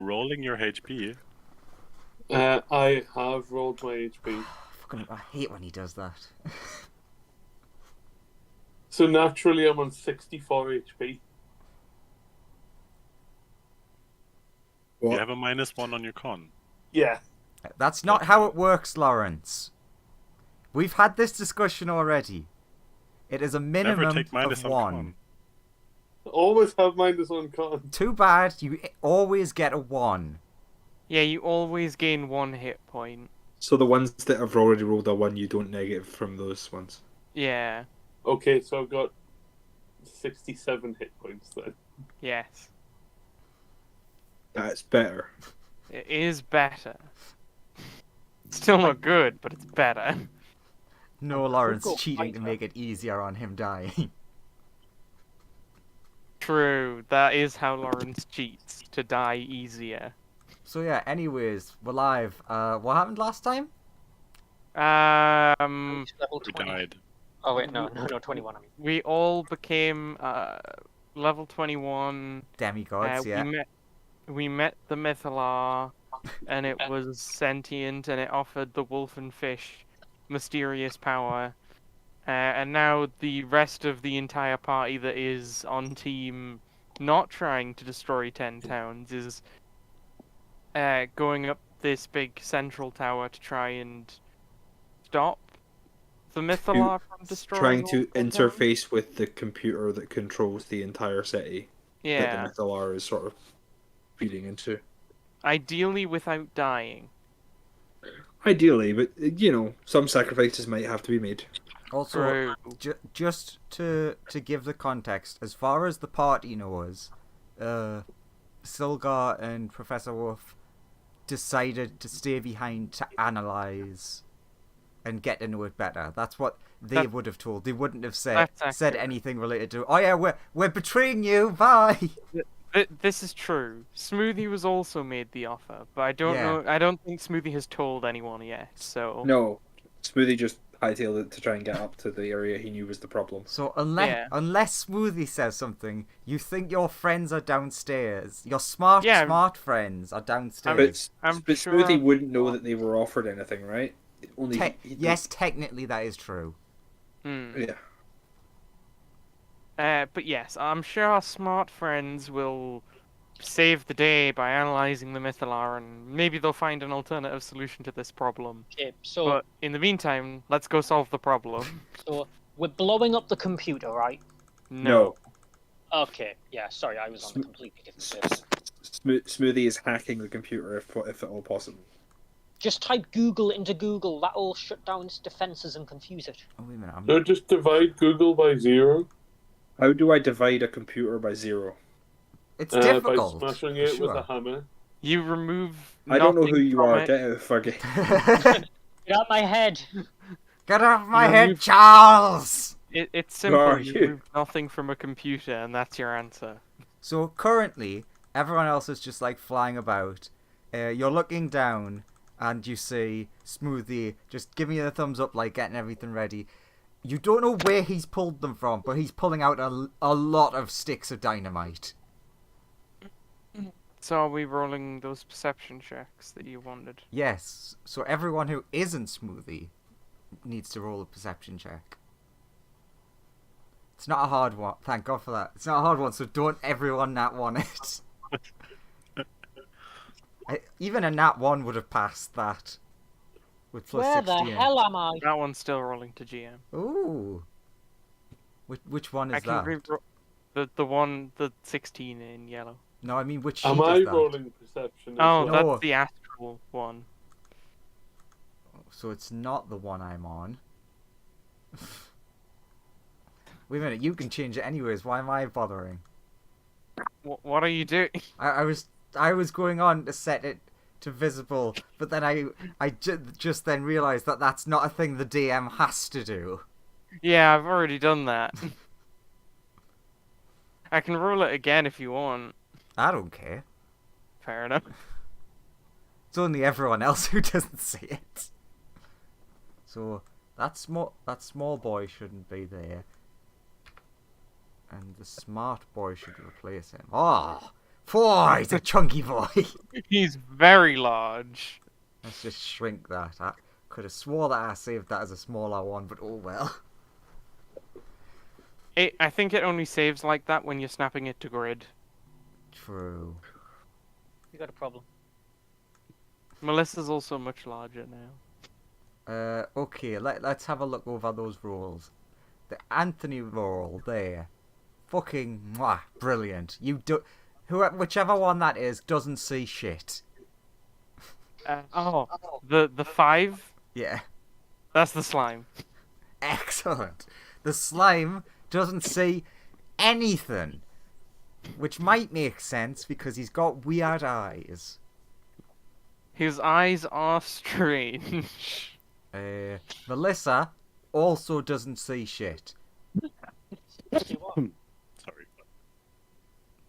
Rolling your HP. I have rolled my HP. I hate when he does that. So naturally, I'm on 64 HP. You have a -1 on your con. Yeah. That's not how it works, Lawrence. We've had this discussion already. It is a Never minimum take minus of on 1. con. Always have -1 con. Too bad, you always get a 1. Yeah, you always gain 1 hit point. So the ones that have already rolled a 1, you don't negative from those ones. Yeah. Okay, so I've got 67 hit points then. Yes. That's better. It is better. Still not good, but it's better. No, Lawrence, go cheating to fighter. make it easier on him dying. True, that is how Lawrence cheats, to die easier. So yeah, anyways, we're live. What happened last time? Level We 20. died. Oh wait, no, 21. I mean, We all became level 21. Demigods, yeah. We met the Mythalar, and it was sentient, and it offered the wolf and fish mysterious power. And now the rest of the entire party that is on team not trying to destroy 10 towns is going up this big central tower to try and stop the Mythalar from destroying Trying to all 10 towns. interface with the computer that controls the entire city Yeah, that the Mythalar is sort of feeding into. ideally without dying. Ideally, but some sacrifices might have to be made. Also, True. just to give the context, as far as the party knows, Silgar and Professor Wolf decided to stay behind to analyze and get to know it better. That's what they would have told. They wouldn't have said That's anything related to, oh yeah, we're betraying you, bye. This is true. Smoothie was also made the offer, but I don't Yeah. know. I don't think Smoothie has told anyone yet. So No, Smoothie just hightailed it to try and get up to the area he knew was the problem. So unless Yeah. Smoothie says something, you think your friends are downstairs. Your smart friends are downstairs. But sure Smoothie I'm wouldn't know not. that they were offered anything, right? Only Yes, technically that is true. Yeah. But yes, I'm sure our smart friends will save the day by analyzing the Mythalar, and maybe they'll find an alternative solution to this problem. okay, so But in the meantime, let's go solve the problem. so we're blowing up the computer, right? No. Okay, yeah. Sorry, I was on a completely different server. Smoothie is hacking the computer if at all possible. Just type Google into Google. That'll shut down its defenses and confuse it. Oh, wait a minute. No, just divide Google by 0. How do I divide a computer by 0? It's difficult. By smashing for it sure. with a hammer. You remove. I don't know nothing who you from are. it. Get out of fucking. Get out my head! Get off my You head, remove- Charles! It's Who are simple. You you? remove nothing from a computer, and that's your answer. So currently, everyone else is just like flying about. You're looking down, and you see Smoothie just giving you the thumbs up, like getting everything ready. You don't know where he's pulled them from, but he's pulling out a lot of sticks of dynamite. So are we rolling those perception checks that you wanted? Yes, so everyone who isn't Smoothie needs to roll a perception check. It's not a hard one. Thank God for that. It's not a hard one, so don't everyone nat one it. Even a nat 1 would have passed that. With plus Where 16. the hell am I? That one's still rolling to GM. Ooh. Which one is I can that? re-roll the one, the 16 in yellow. No, I mean, which sheet Am is I that? rolling perception? Oh, as well? No. that's the astral one. So it's not the one I'm on. Wait a minute, you can change it anyways. Why am I bothering? What are you doing? I was going on to set it to visible, but then I just then realised that that's not a thing the DM has to do. Yeah, I've already done that. I can roll it again if you want. I don't care. Fair enough. It's only everyone else who doesn't see it. So that small boy shouldn't be there, and the smart boy should replace him. Oh, Boy, he's a chunky boy. He's very large. Let's just shrink that. I could have swore that I saved that as a smaller one, but oh well. I think it only saves like that when you're snapping it to grid. True. You got a problem. Melissa's also much larger now. Okay, let's have a look over those rolls. The Anthony roll there. Fucking mwah, brilliant. Whichever one that is doesn't see shit. The 5? Yeah. That's the slime. Excellent. The slime doesn't see anything. Which might make sense because he's got weird eyes. His eyes are strange. Melissa also doesn't see shit. See what? Sorry.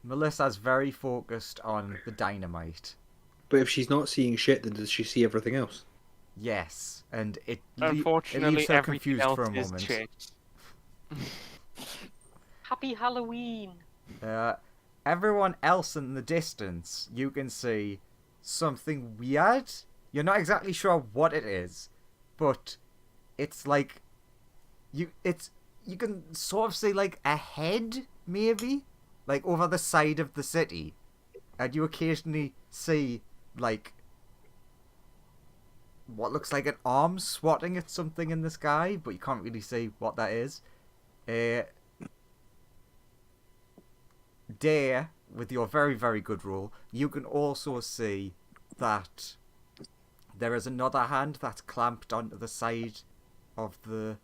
Melissa's very focused on the dynamite. But if she's not seeing shit, then does she see everything else? Yes, and it Unfortunately, leaves her everything confused else for a is moment. shit. Happy Halloween. Everyone else in the distance, you can see something weird. You're not exactly sure what it is, but it's like you can sort of see like a head, maybe, like over the side of the city, and you occasionally see like what looks like an arm swatting at something in the sky, but you can't really see what that is. There, with your very, very good roll, you can also see that there is another hand that's clamped onto the side of the...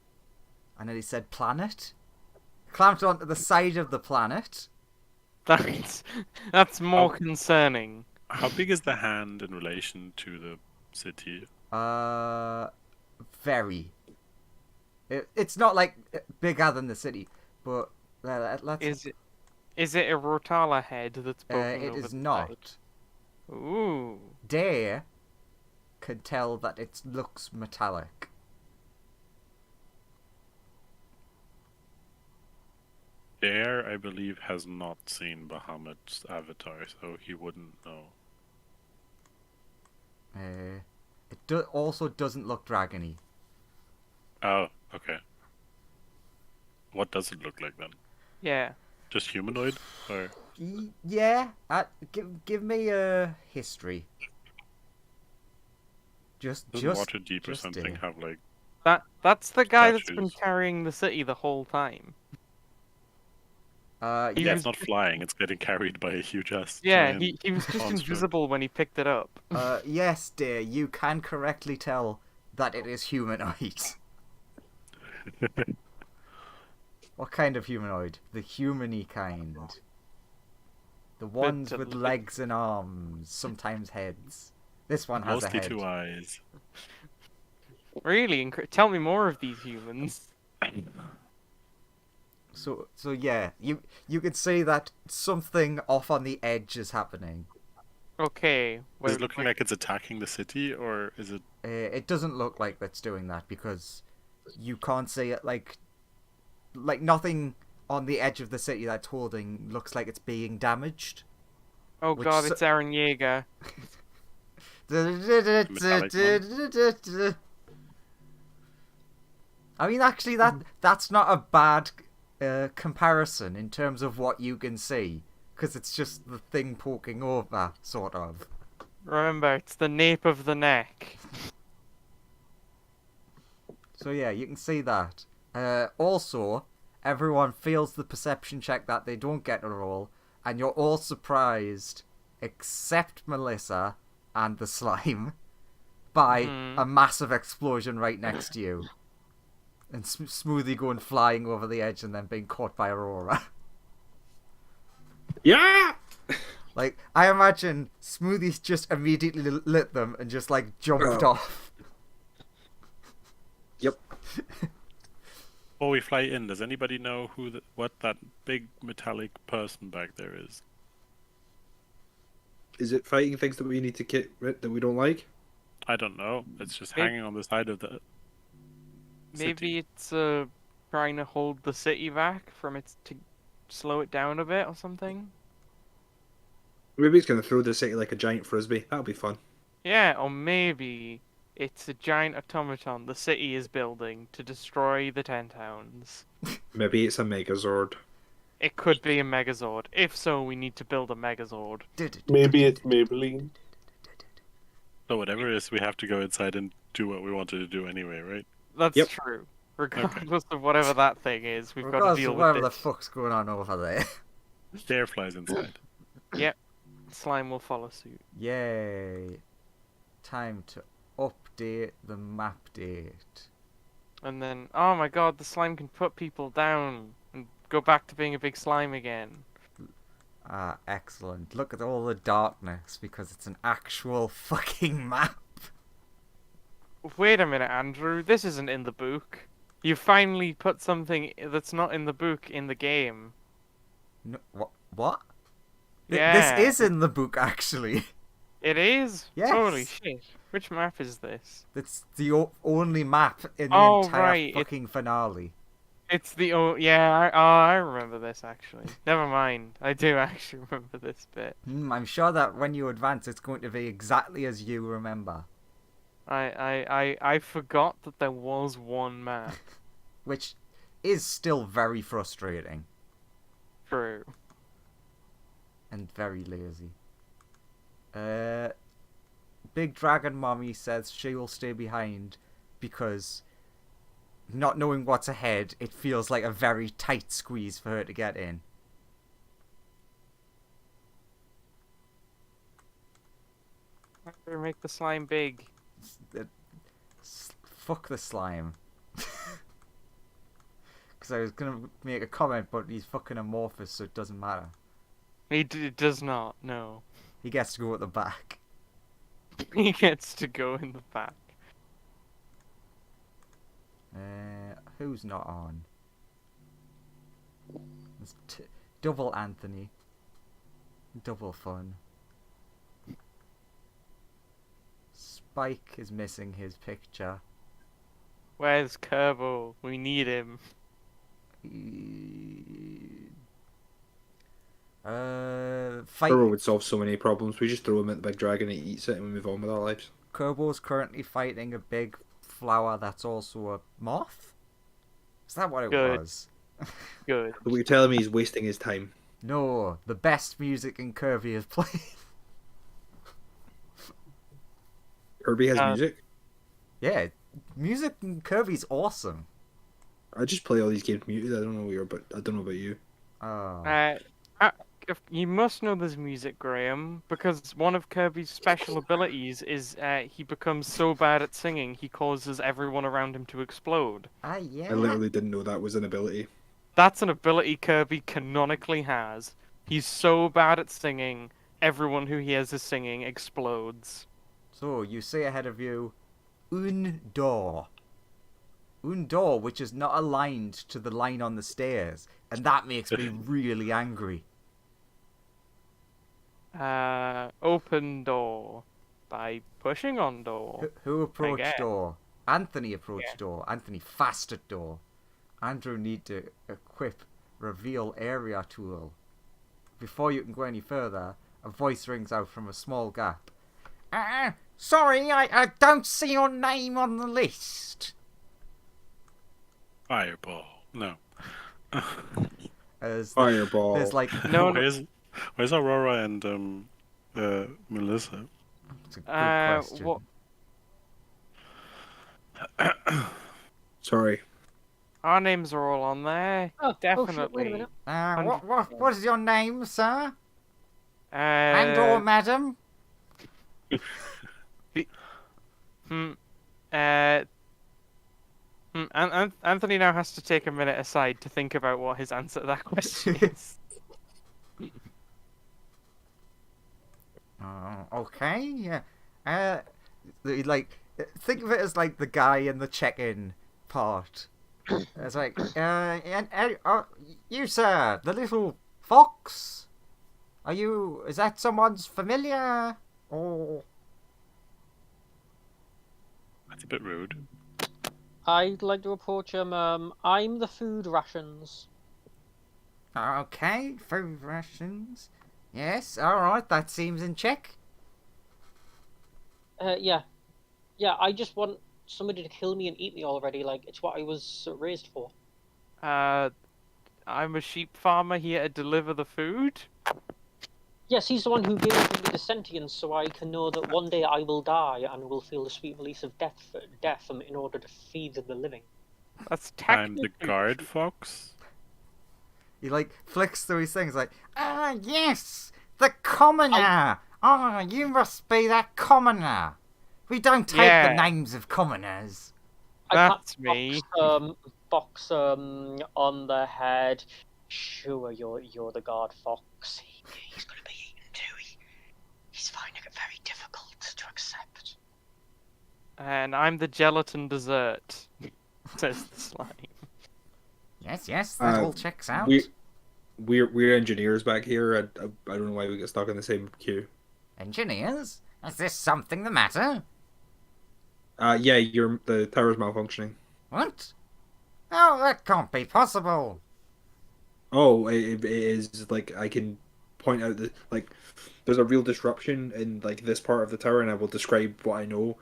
I nearly said planet? Clamped onto the side of the planet. That's more concerning. How big is the hand in relation to the city? Very. It's not like bigger than the city, but let's... Is it a Rotala head that's poking it over is the not. side? Ooh. Dare can tell that it looks metallic. Dare, I believe, has not seen Bahamut's avatar, so he wouldn't know. It also doesn't look dragony. Oh, okay. What does it look like then? Yeah. Just humanoid? Or Yeah. Give me a history. doesn't Just Waterdeep or just something Dare. have like... That's the guy that's been Statues. carrying the city the whole time. Yeah. Yeah, it's not flying, it's getting carried by a huge ass. Yeah, giant he was just construct. invisible when he picked it up. Yes, dear. You can correctly tell that it is humanoid. What kind of humanoid? The humany kind. The ones with legs and arms, sometimes heads. This one has Mostly a head. 2 eyes. Really? Tell me more of these humans. So yeah, you can see that something off on the edge is happening. Okay. Is it looking like it's attacking the city, or is it... It doesn't look like that's doing that because you can't see it like nothing on the edge of the city that's holding looks like it's being damaged. Oh Which god, s- it's Aaron Yeager. I mean, actually, that's not a bad comparison in terms of what you can see, because it's just the thing poking over, sort of. Remember, it's the nape of the neck. So yeah, you can see that. Also, everyone fails the perception check that they don't get a roll, and you're all surprised, except Melissa and the slime, by a massive explosion right next to you. And Smoothie going flying over the edge and then being caught by Aurora. Yeah! Like, I imagine Smoothie's just immediately lit them and just, like, jumped off. Yep. Before we fly in, does anybody know what that big metallic person back there is? Is it fighting things that we need to get rid that we don't like? I don't know. It's just Maybe- hanging on the side of the Maybe city. it's trying to hold the city back from it to slow it down a bit or something. Maybe it's gonna throw the city like a giant frisbee. That'll be fun. Yeah, or maybe it's a giant automaton the city is building to destroy the 10 towns. Maybe it's a Megazord. It could be a Megazord. If so, we need to build a Megazord. Maybe it's Maybelline. So whatever it is, we have to go inside and do what we wanted to do anyway, right? That's Yep. true. Regardless of whatever that thing is, we've got to Regardless deal of with whatever the this. fuck's going on over there. Stair flies inside. Slime will follow suit. Yay. Time to update the map date. And then, oh my god, the slime can put people down and go back to being a big slime again. Ah, excellent. Look at all the darkness because it's an actual fucking map. Wait a minute, Andrew. This isn't in the book. You finally put something that's not in the book in the game. No, what? Yeah. This is in the book, actually. It is? Yes. Holy shit. Which map is this? It's the only map in the Oh, entire right, fucking finale. It's the yeah. I remember this actually. Never mind. I do actually remember this bit. I'm sure that when you advance, it's going to be exactly as you remember. I forgot that there was one map. Which is still very frustrating. True. And very lazy. Big Dragon Mommy says she will stay behind because not knowing what's ahead, it feels like a very tight squeeze for her to get in. How do we make the slime big? Fuck the slime. Because I was gonna make a comment, but he's fucking amorphous, so it doesn't matter. It does not. No. He gets to go at the back. He gets to go in the back. Who's not on? It's double Anthony. Double fun. Spike is missing his picture. Where's Kerbo? We need him. Fight. Turbo would solve so many problems. We just throw him at the big dragon, he eats it, and we move on with our lives. Kerbo's currently fighting a big flower that's also a moth? Is that what it Good. was? Good. But you're telling me he's wasting his time. No, the best music in Kirby is played. Kirby has music. Yeah, music in Kirby's awesome. I just play all these games muted. I don't know what you're, but I don't know about you. Oh. You must know there's music, Graham, because one of Kirby's special abilities is he becomes so bad at singing he causes everyone around him to explode. Yeah. I literally didn't know that was an ability. That's an ability Kirby canonically has. He's so bad at singing, everyone who hears his singing explodes. So, you see ahead of you, un door. Un door, which is not aligned to the line on the stairs. And that makes me really angry. Open door by pushing on door. Who approached guess. door? Anthony approached Yeah. door. Anthony fast at door. Andrew need to equip reveal area tool. Before you can go any further, a voice rings out from a small gap. Sorry, I don't see your name on the list. Fireball. No. As Fireball. there's like No, Where's Aurora and Melissa? it's a good question. what? Sorry. Our names are all on there. Oh, shit, wait a Definitely. minute. What is your name, sir? Uh, And or madam? Anthony now has to take a minute aside to think about what his answer to that question is. Okay, yeah. Like, think of it as like the guy in the check-in part. It's like, you sir, the little fox. Is that someone's familiar? Or That's a bit rude. I'd like to approach him. I'm the food rations. okay, food rations. Yes, alright, that seems in check. Yeah. Yeah, I just want somebody to kill me and eat me already. Like, it's what I was raised for. I'm a sheep farmer here to deliver the food. Yes, he's the one who gave me the sentience, so I can know that one day I will die and will feel the sweet release of death in order to feed the living. That's I'm the technically guard fox. He like flicks through his things like, yes, the commoner. You must be that commoner. We don't take Yeah. the names of commoners. That's me. Box on the head. Sure, you're the guard fox. He's gonna be eaten too. He's finding it very difficult to accept. And I'm the gelatin dessert, says the slime. Yes, that all checks out. We're engineers back here. I don't know why we get stuck in the same queue. Engineers? Is this something the matter? Yeah, the tower's malfunctioning. What? Oh, that can't be possible. Oh, it is like I can point out that like there's a real disruption in like this part of the tower, and I will describe what I know,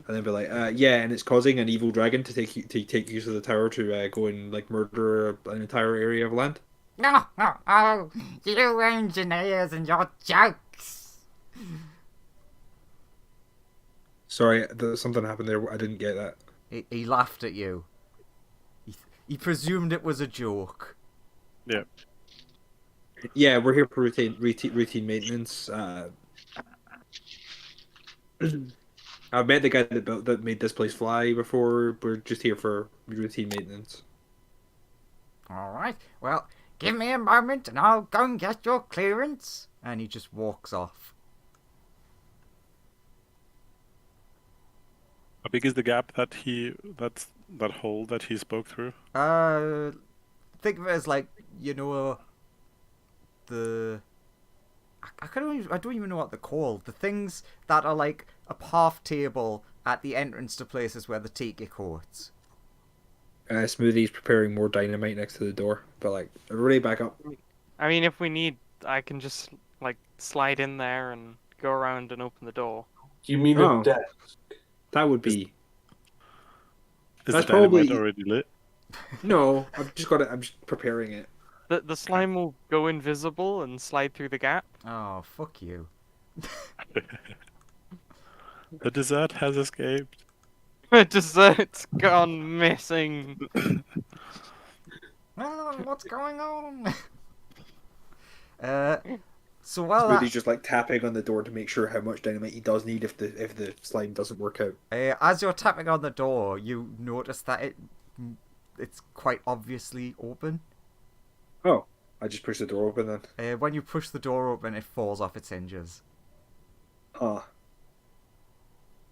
and then be like, yeah, and it's causing an evil dragon to take use of the tower to go and like murder an entire area of land. No, oh, you engineers and your jokes. Sorry, something happened there. I didn't get that. He laughed at you. He presumed it was a joke. Yeah. Yeah, we're here for routine maintenance. I've met the guy that made this place fly before. We're just here for routine maintenance. Alright, well, give me a moment and I'll go and get your clearance. And he just walks off. How big is the gap that that hole that he spoke through? Think of it as like, I don't even know what they're called. The things that are like a path table at the entrance to places where the tiki courts. Smoothie's preparing more dynamite next to the door, but like everybody back up. I mean, if we need, I can just like slide in there and go around and open the door. Do you mean Oh. a death? That would be Is That's the dynamite probably- already lit? no. I'm just preparing it. The slime will go invisible and slide through the gap. Oh, fuck you. The dessert has escaped. Dessert's gone missing. Oh, what's going on? So while Smoothie's just like tapping on the door to make sure how much dynamite he does need if the slime doesn't work out. as you're tapping on the door, you notice that it's quite obviously open. Oh, I just push the door open then. When you push the door open, it falls off its hinges. Ah,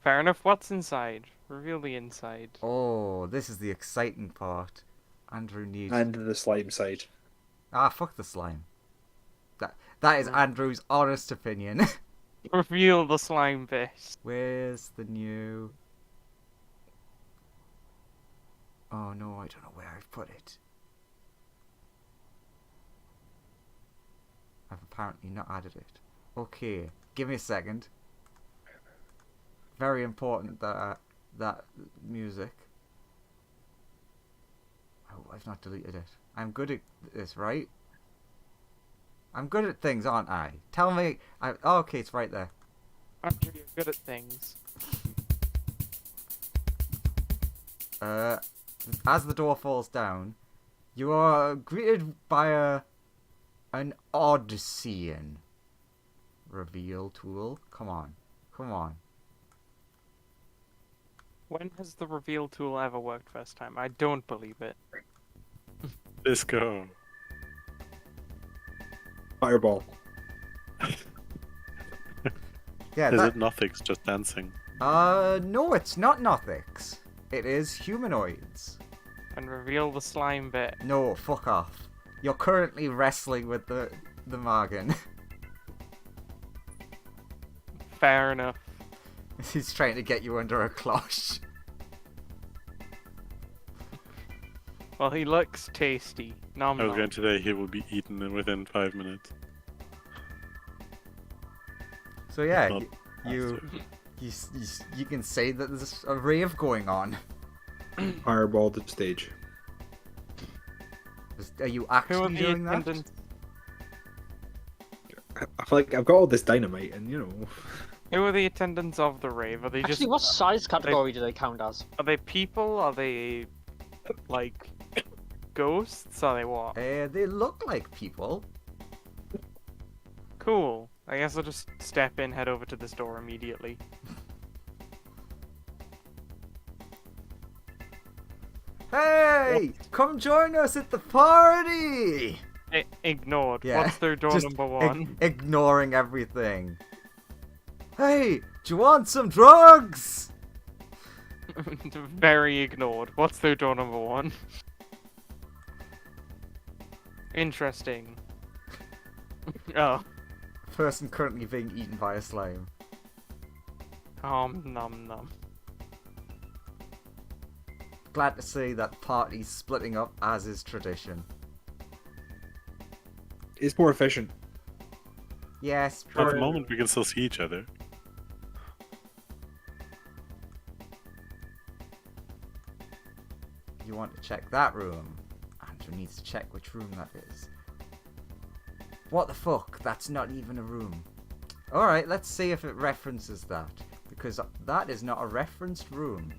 Fair enough. What's inside? Reveal the inside. Oh, this is the exciting part. Andrew needs... and the slime side. fuck the slime. That is Andrew's honest opinion. Reveal the slime bit. Where's the new... Oh no, I don't know where I've put it. I've apparently not added it. Okay, give me a second. Very important that music. Oh, I've not deleted it. I'm good at this, right? I'm good at things, aren't I? Tell me. Oh, okay, it's right there. Andrew, you're good at things. As the door falls down, you are greeted by an Odyssean. Reveal tool. Come on. When has the reveal tool ever worked first time? I don't believe it. Disco. Fireball. Yeah, Is it Nothix just dancing? No, it's not Nothix. It is humanoids. And reveal the slime bit. No, fuck off. You're currently wrestling with the Margin. Fair enough. He's trying to get you under a cloche. Well, he looks tasty. Nom I was nom. going to say he will be eaten within 5 minutes. So yeah, Not you you can say that there's a rave going on. Fireball the stage. Are you Who are actually the doing that? attendants? I feel like I've got all this dynamite, and you know, Who are the attendants of the rave? Are they Actually, just what size category do they count as? are they people? Are they like ghosts? Are they what? They look like people. Cool. I guess I'll just step in, head over to this door immediately. Hey, come join us at the party! Ignored. Yeah, What's their door just number one? ignoring everything. Hey, do you want some drugs? Very ignored. What's their door number one? Interesting. Oh. Person currently being eaten by a slime. Nom nom. Glad to see that party's splitting up as is tradition. it's more efficient. Yes, At the but moment, we can still see each other. you want to check that room. Andrew needs to check which room that is. What the fuck? That's not even a room. Alright, let's see if it references that. Because that is not a referenced room.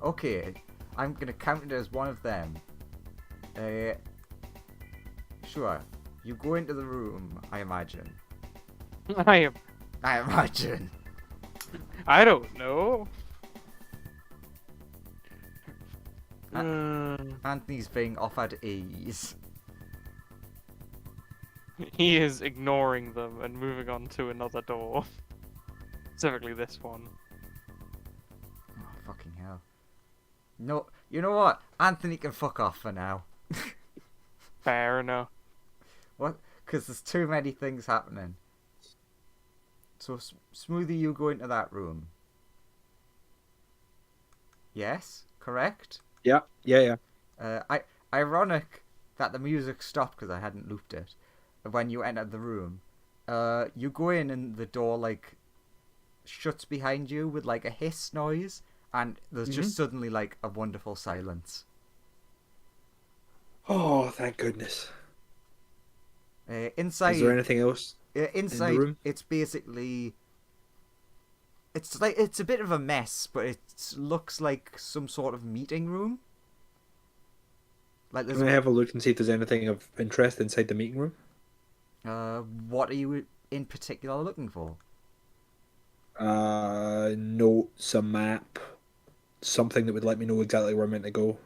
Okay, I'm gonna count it as one of them. Sure. You go into the room, I imagine. I I don't know. Anthony's being off at ease. He is ignoring them and moving on to another door. Specifically this one. Oh, fucking hell. No, you know what? Anthony can fuck off for now. Fair enough. What? Because there's too many things happening. So, Smoothie, you go into that room. Yes? Correct? Yeah. Ironic that the music stopped because I hadn't looped it. When you entered the room. You go in and the door, like, shuts behind you with, like, a hiss noise. And there's just suddenly, like, a wonderful silence. Oh, thank goodness. Inside... Is there anything else? Inside, in the room? it's basically... It's a bit of a mess, but it looks like some sort of meeting room. Like there's Can I have a look and see if there's anything of interest inside the meeting room? What are you in particular looking for? Notes, a map, something that would let me know exactly where I'm meant to go.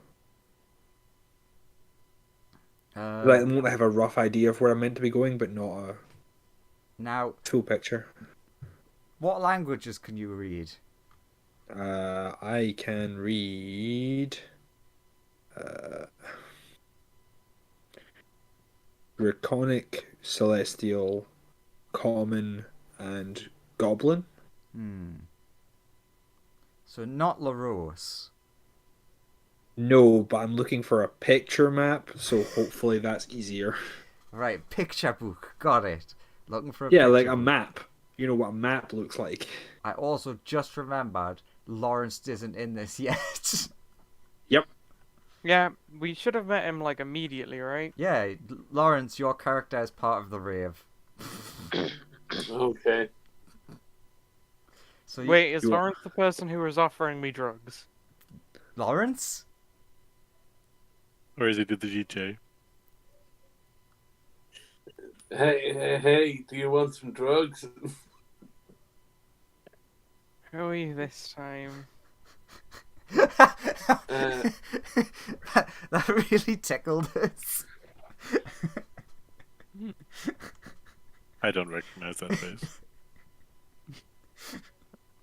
Like, I won't have a rough idea of where I'm meant to be going, but not a Now, full picture. what languages can you read? I can read Draconic, Celestial, Common, and Goblin. So not LaRose. No, but I'm looking for a picture map, so hopefully that's easier. Right, picture book. Got it. Looking for a Yeah, picture like a book. map. You know what a map looks like. I also just remembered Lawrence isn't in this yet. Yep. Yeah, we should have met him like immediately, right? Yeah, Lawrence, your character is part of the rave. Okay. So Wait, is you- Lawrence the person who was offering me drugs? Lawrence? Or is it the DJ? Hey, do you want some drugs? Who are you this time? that really tickled us. I don't recognize that face.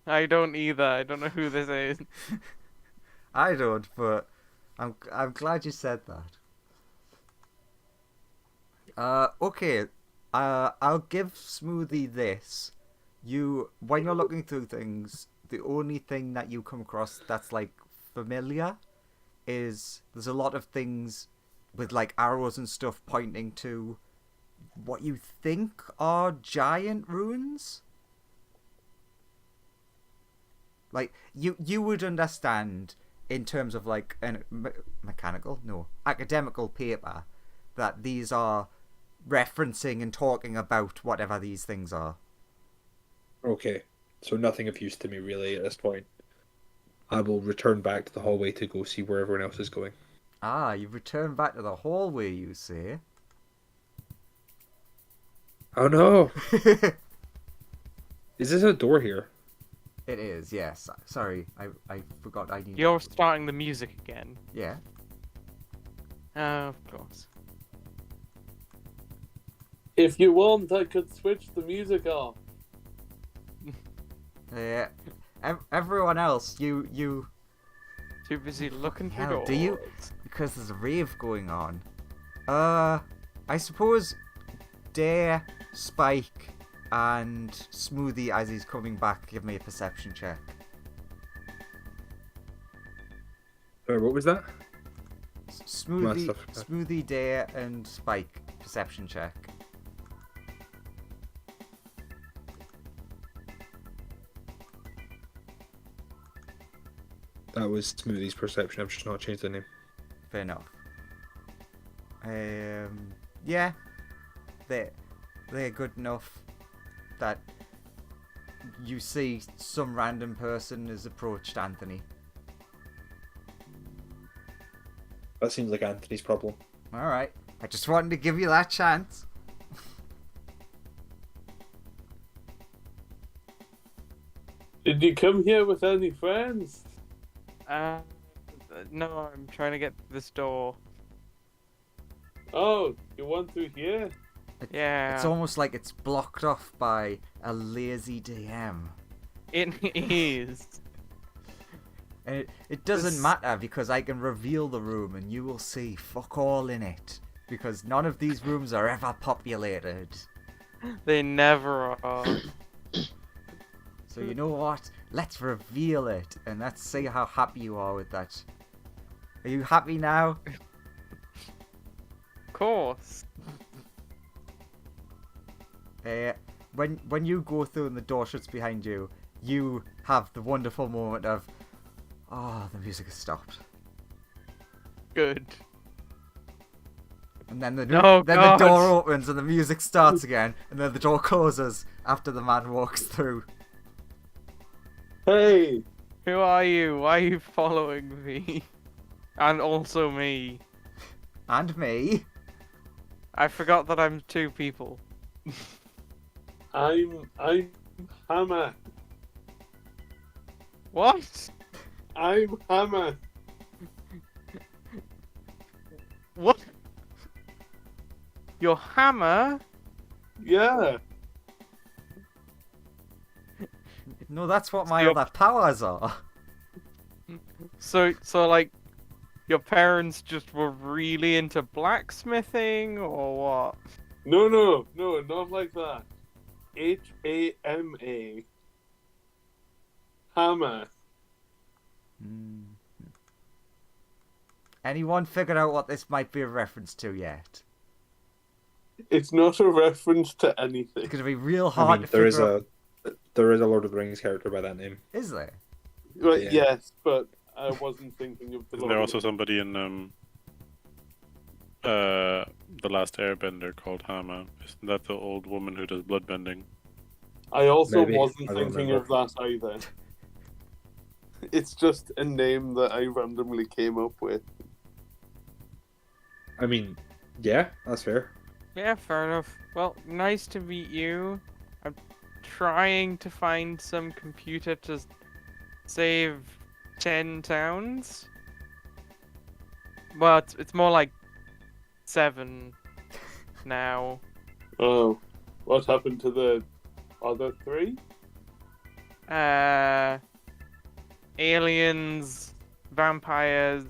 I don't either. I don't know who this is. I don't, but I'm glad you said that. Okay. I'll give Smoothie this. When you're looking through things, the only thing that you come across that's like familiar is there's a lot of things with like arrows and stuff pointing to what you think are giant runes. Like you would understand in terms of like academical paper that these are referencing and talking about whatever these things are. Okay, so nothing of use to me really at this point. I will return back to the hallway to go see where everyone else is going. Ah, you've returned back to the hallway, you say? Oh no! Is this a door here? It is, yes. Sorry, I forgot I need... You're starting the music again. Yeah. Of course. If you want, I could switch the music off. Everyone else, you... Too busy looking through Hell, doors. do you? Because there's a rave going on. I suppose Dare, Spike, and Smoothie, as he's coming back, give me a perception check. Sorry, what was that? Smoothie, Dare, and Spike, perception check. That was Smoothie's perception. I've just not changed the name. Fair enough. Yeah, they're good enough that you see some random person has approached Anthony. That seems like Anthony's problem. Alright, I just wanted to give you that chance. Did you come here with any friends? No, I'm trying to get this door. Oh, you want through here? Yeah. It's almost like it's blocked off by a lazy DM. It is. And it doesn't matter because I can reveal the room and you will see fuck all in it. Because none of these rooms are ever populated. They never are. So you know what? Let's reveal it and let's see how happy you are with that. Are you happy now? Of course. When you go through and the door shuts behind you, you have the wonderful moment of, oh, the music has stopped. Good. And then the No, the God. door opens and the music starts again, and then the door closes after the man walks through. Hey, Who are you? Why are you following me? And also me. And me. I forgot that I'm two people. I'm Hammer. What? I'm Hammer. What? Your hammer? Yeah. No, that's what my Yep. other powers are. So like, your parents just were really into blacksmithing, or what? No, not like that. Hama. Hammer. Anyone figured out what this might be a reference to yet? It's not a reference to anything. It's gonna be real I hard mean, to there is figure out. there is a Lord of the Rings character by that name. Is there? Well, Yeah. yes, but I wasn't thinking of the. Isn't there also somebody in The Last Airbender called Hama? Isn't that the old woman who does bloodbending? I also Maybe. wasn't I don't thinking of that either. It's just a name that I randomly came up with. I mean, yeah, that's fair. Yeah, fair enough. Well, nice to meet you. I'm trying to find some computer to save 10 towns. Well, it's more like 7 now. Oh, what happened to the other 3? Aliens, vampires,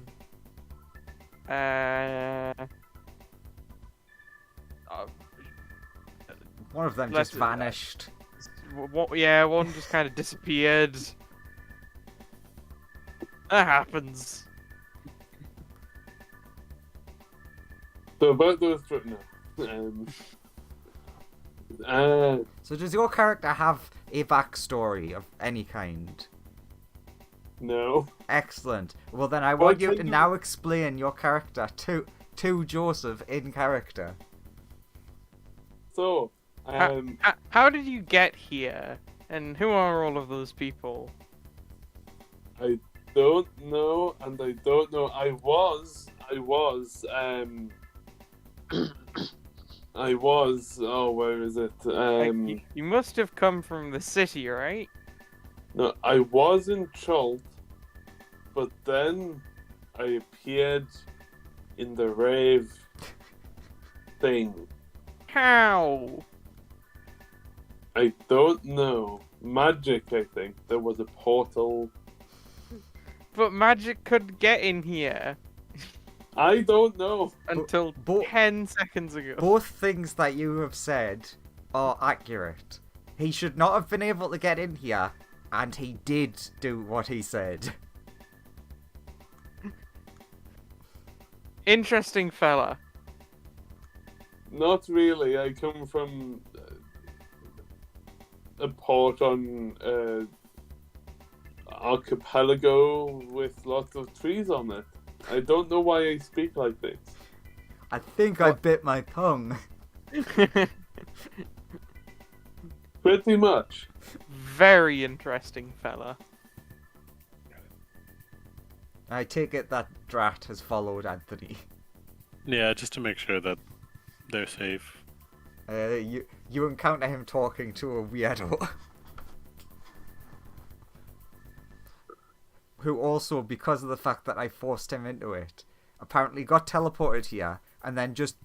One of them Let's- just vanished. yeah, one just kind of disappeared. That happens. So about those 3, no. So does your character have a backstory of any kind? No. Excellent. Well, then I Well, want you can to you- now explain your character to Joseph in character. So, How did you get here? And who are all of those people? I don't know, and I don't know. I was, oh, where is it? You must have come from the city, right? No, I was in Chult, but then I appeared in the rave thing. How? I don't know. Magic, I think. There was a portal. But magic could get in here I don't know. until Bo- 10 seconds ago. Both things that you have said are accurate. He should not have been able to get in here, and he did do what he said. Interesting fella. Not really. I come from a port on archipelago with lots of trees on it. I don't know why I speak like this. I think I bit my tongue. Pretty much. Very interesting fella. I take it that Drat has followed Anthony. Yeah, just to make sure that they're safe. You encounter him talking to a weirdo. Who also, because of the fact that I forced him into it, apparently got teleported here, and then just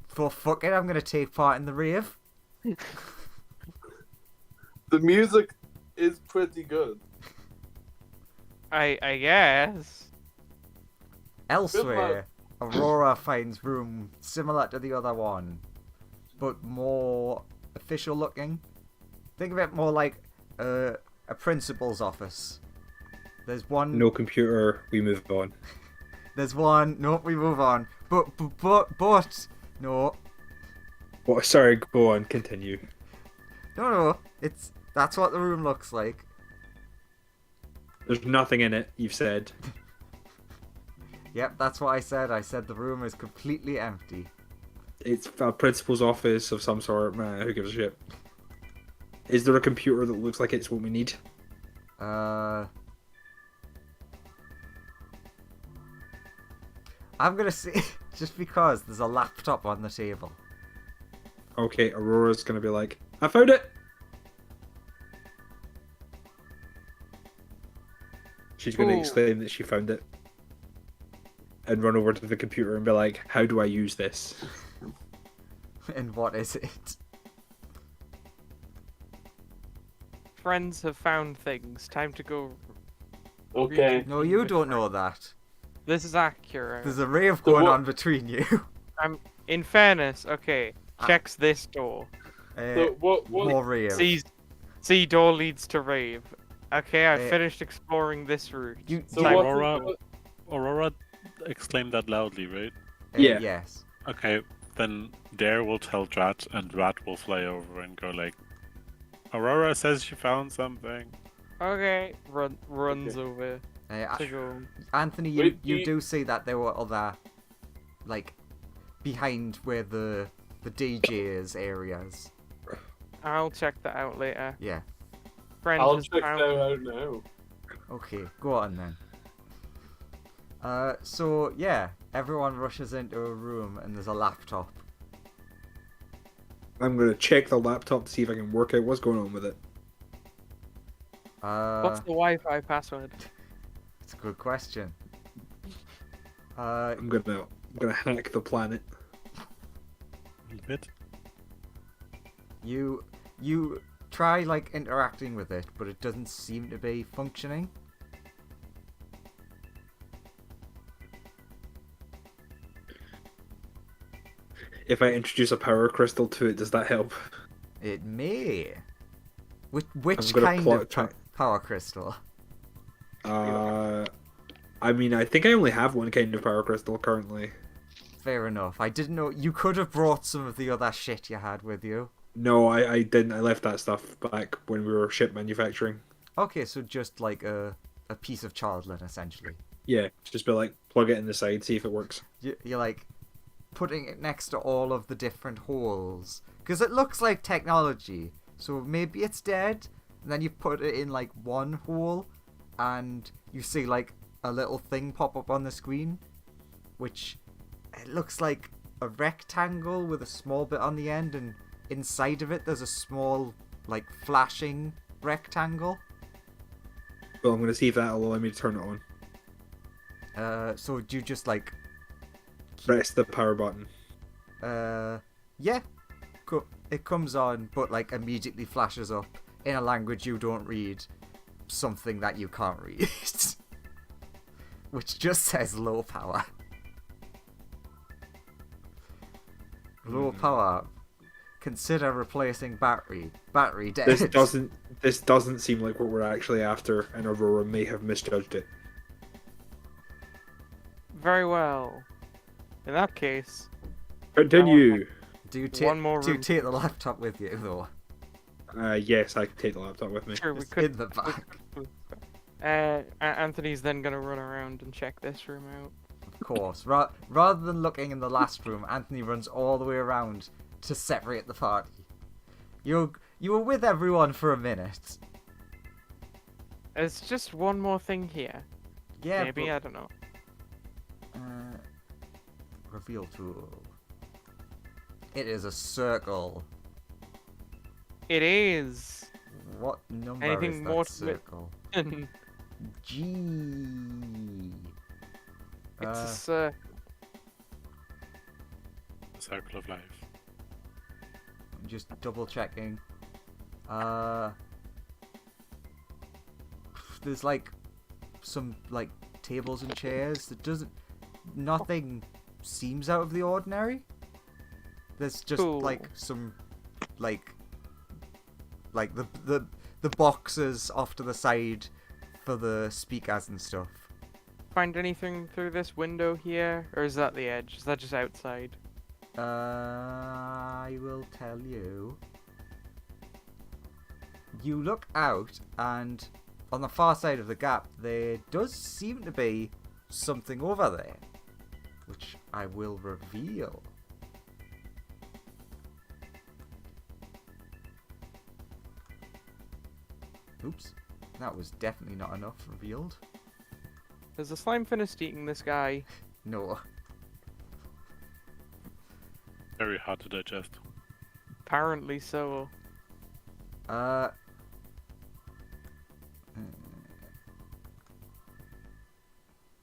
thought, fuck it, I'm gonna take part in the rave. The music is pretty good. I guess. Elsewhere, Aurora finds room similar to the other one, but more official looking. Think of it more like a principal's office. There's one. No computer, we move on. There's one. No, we move on. But no, What? Sorry, go on, continue. no. That's what the room looks like. There's nothing in it, you've said. Yep, that's what I said. I said the room is completely empty. It's a principal's office of some sort. Man, who gives a shit? Is there a computer that looks like it's what we need? I'm gonna say just because there's a laptop on the table. Okay, Aurora's gonna be like, I found it! She's gonna Ooh. exclaim that she found it. And run over to the computer and be like, how do I use this? And what is it? Friends have found things. Time to go. Okay. No, you don't know that. This is accurate. There's a rave So going what- on between you. In fairness, okay. Checks this door. So what More rave. See, door leads to rave. Okay, I Eh, finished exploring this route. So Like what- Aurora exclaimed that loudly, right? Yeah. Yes. Okay, then Dare will tell Drat, and Drat will fly over and go like, Aurora says she found something. Okay, runs Okay. over to go. Anthony, Wait, you do see that there were other, like, behind where the DJ is areas. I'll check that out later. Yeah. Friend I'll has check found. that out now. Okay, go on then. So yeah, everyone rushes into a room and there's a laptop. I'm gonna check the laptop to see if I can work out what's going on with it. What's the Wi-Fi password? It's a good question. I'm gonna hack the planet. Leave it. You try like interacting with it, but it doesn't seem to be functioning. If I introduce a power crystal to it, does that help? It may. Which gonna kind plot of try- power crystal? I mean, I think I only have one kind of power crystal currently. Fair enough. I didn't know you could have brought some of the other shit you had with you. No, I didn't. I left that stuff back when we were ship manufacturing. Okay, so just like a a piece of chardlin, essentially. Yeah, just be like, plug it in the side, see if it works. You're like putting it next to all of the different holes because it looks like technology. So maybe it's dead, and then you put it in like one hole, and you see like a little thing pop up on the screen, which it looks like a rectangle with a small bit on the end, and inside of it there's a small like flashing rectangle. Well, I'm going to see if that'll allow me to turn it on. So do you just like Press the power button. yeah, it comes on, but like immediately flashes up in a language you don't read, something that you can't read, which just says low power. Low power. Consider replacing battery. Battery dead. This doesn't seem like what we're actually after, and Aurora may have misjudged it. Very well. In that case, Continue. Do you One more room. take the laptop with you though? Yes, I can take the laptop with me. sure, we It's could. in the back. Anthony's then gonna run around and check this room out. Of course. Rather than looking in the last room, Anthony runs all the way around to separate the party. You were with everyone for a minute. There's just one more thing here. Yeah, Maybe, I don't know. Reveal tool. It is a circle. It is. What number Anything is that more to it? circle? It's G. a circle. The circle of life. I'm just double checking. There's like some like tables and chairs that nothing seems out of the ordinary. There's just Cool. like some like the boxes off to the side for the speakers and stuff. Find anything through this window here, or is that the edge? Is that just outside? I will tell you. You look out, and on the far side of the gap, there does seem to be something over there, which I will reveal. Oops, that was definitely not enough revealed. There's a slime finished eating this guy. No. Very hard to digest. Apparently so.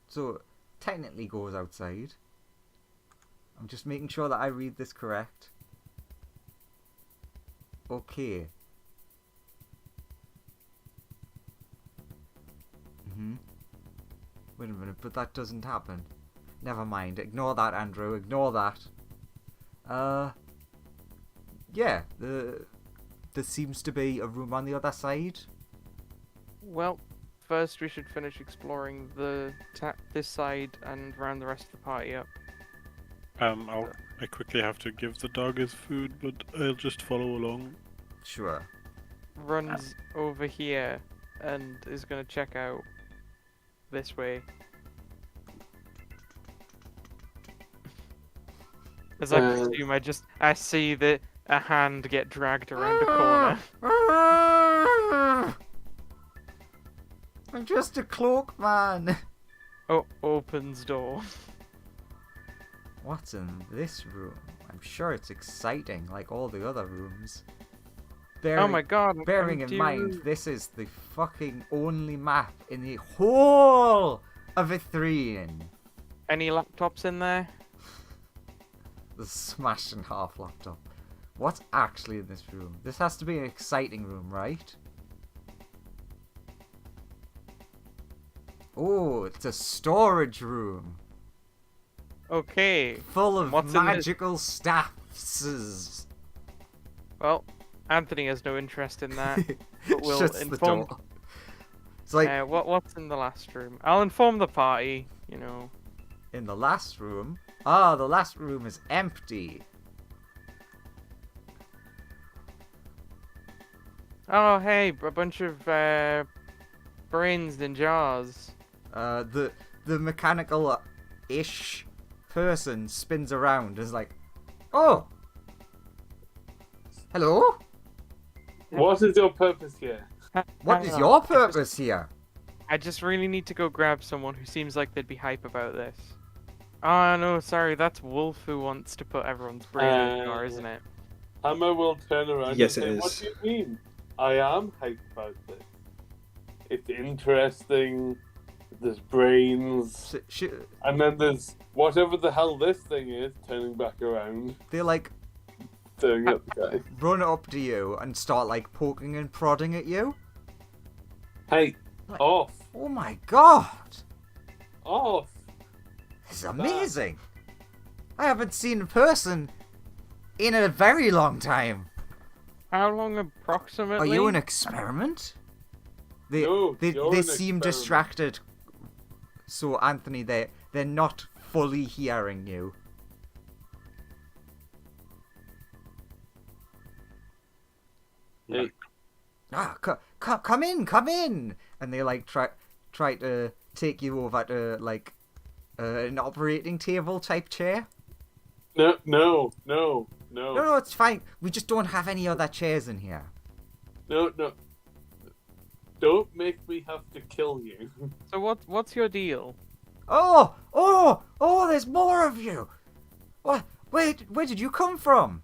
So, technically goes outside. I'm just making sure that I read this correct. Okay. Wait a minute, but that doesn't happen. Never mind, ignore that, Andrew, ignore that. Yeah, there seems to be a room on the other side. Well, first we should finish exploring this side and round the rest of the party up. I quickly have to give the dog his food, but I'll just follow along. Sure. Runs over here and is gonna check out this way. As I presume, I see that a hand get dragged around a corner. I'm just a cloak man. Oh, opens door. What's in this room? I'm sure it's exciting, like all the other rooms. Bearing, Oh my god. Bearing I'm in mind, this is the fucking only map in the whole of Ithrian. Any laptops in there? The smashed in half laptop. What's actually in this room? This has to be an exciting room, right? Oh, it's a storage room. Okay. Full of What's in this? magical staffs. Well, Anthony has no interest in that. But we'll Shuts the inform. door. It's like, What's in the last room? I'll inform the party. You know. in the last room. Ah, the last room is empty. Oh, hey, a bunch of brains in jars. The mechanical-ish person spins around and is like, oh! Hello? What is your purpose here? What Hang is on. your purpose here? I just really need to go grab someone who seems like they'd be hype about this. Oh no, sorry, that's Wolf who wants to put everyone's brain in the jar, isn't it? Hammer will turn around Yes, and it say, "What is. do you mean? I am hyped about this. It's interesting. There's brains, and then there's whatever the hell this thing is turning back around, They like staring at the guy. run up to you and start like poking and prodding at you. Hey, off, Oh my god! off! This is amazing! I haven't seen a person in a very long time. How long approximately? Are you an experiment? They No, you're they an seem experiment. distracted. So Anthony, they're not fully hearing you. Hey, Ah, come in! And they like try to take you over to like an operating table type chair. no. No, it's fine. We just don't have any other chairs in here. No. Don't make me have to kill you. So what's your deal? Oh! There's more of you. What? Where did you come from?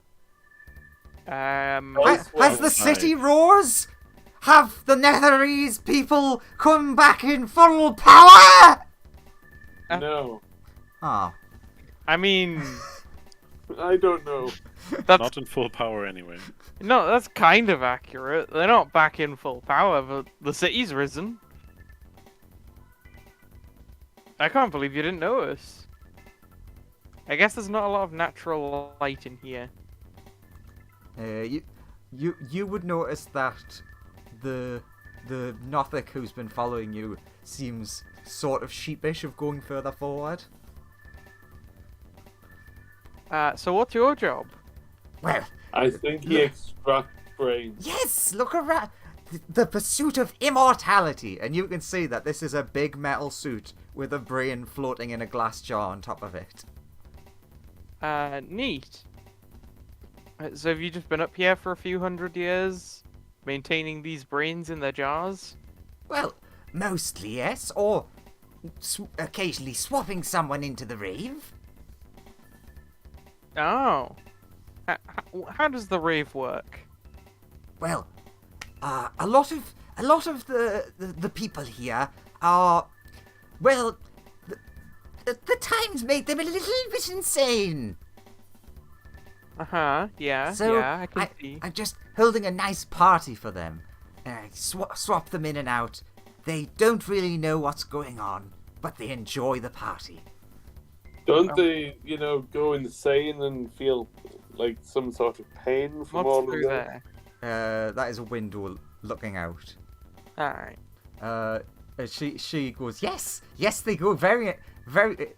Has the city roars? Have the Netherese people come back in full power? No, Oh, I mean, I don't know. that's Not in full power anyway. no, that's kind of accurate. They're not back in full power, but the city's risen. I can't believe you didn't notice. I guess there's not a lot of natural light in here. you would notice that the Nothic who's been following you seems sort of sheepish of going further forward. So what's your job? Well, I think he extracts brains. yes, look around. The pursuit of immortality, and you can see that this is a big metal suit with a brain floating in a glass jar on top of it. Neat. So have you just been up here for a few hundred years, maintaining these brains in their jars? Well, mostly yes, or occasionally swapping someone into the rave. Oh. How does the rave work? Well, a lot of the people here are, well, the times made them a little bit insane. Uh-huh, yeah, So yeah, I can see. I'm just holding a nice party for them. Swap them in and out. They don't really know what's going on, but they enjoy the party. Don't they, go insane and feel like some sort of pain from What's all of through that? there? That is a window looking out. Alright. She goes, yes, they go very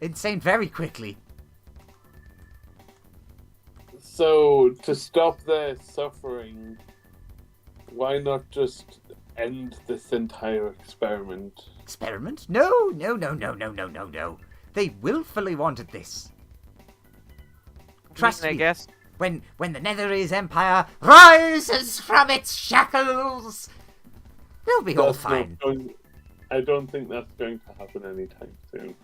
insane very quickly. So, to stop their suffering, why not just end this entire experiment? Experiment? No. They willfully wanted this. Trust I me. guess. When the Netherese Empire rises from its shackles, they'll be all That's not fine. I don't think that's going to happen anytime soon.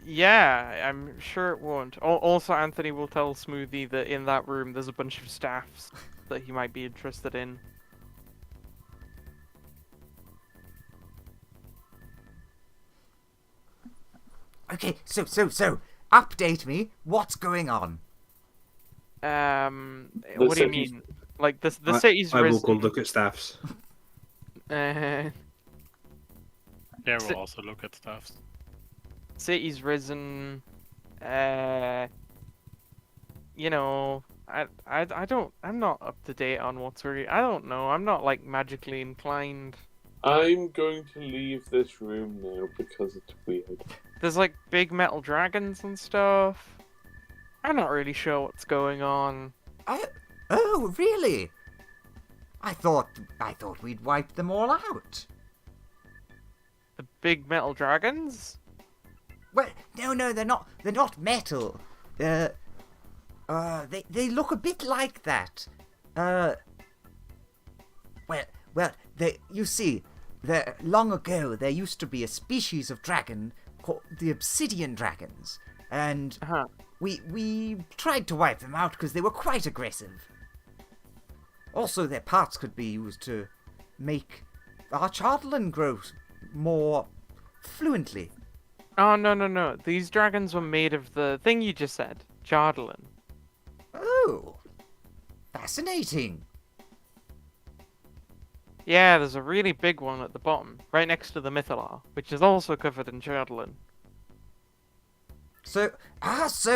Yeah, I'm sure it won't. Also, Anthony will tell Smoothie that in that room there's a bunch of staffs that he might be interested in. Okay, so update me. What's going on? What do you city's- mean? Like the city's I will risen. go look at staffs. Uh, There Si- will also look at stuff. city's risen. I'm not up to date on what's really. I don't know. I'm not like magically inclined. I'm going to leave this room now because it's weird. There's like big metal dragons and stuff. I'm not really sure what's going on. Oh, really? I thought we'd wiped them all out. The big metal dragons? Well, no, they're not. They're not metal. They look a bit like that. You see, long ago there used to be a species of dragon called the obsidian dragons, and we tried to wipe them out because they were quite aggressive. Also, their parts could be used to make our charlatan grow more fluently. Oh, no. These dragons were made of the thing you just said, Jardlin. Oh, fascinating. Yeah, there's a really big one at the bottom, right next to the Mythalar, which is also covered in Jardlin. In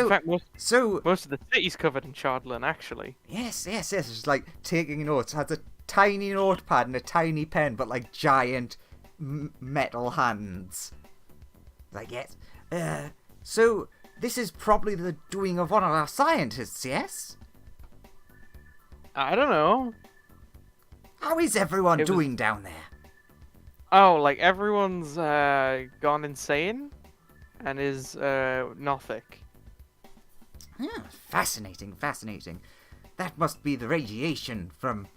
fact, most of the city's covered in Jardlin, actually. Yes. It's like taking notes. Has a tiny notepad and a tiny pen, but like giant metal hands. Like, yes. So this is probably the doing of one of our scientists, yes? I don't know. How is everyone doing down there? Oh, like everyone's gone insane and is Nothic. Fascinating. That must be the radiation from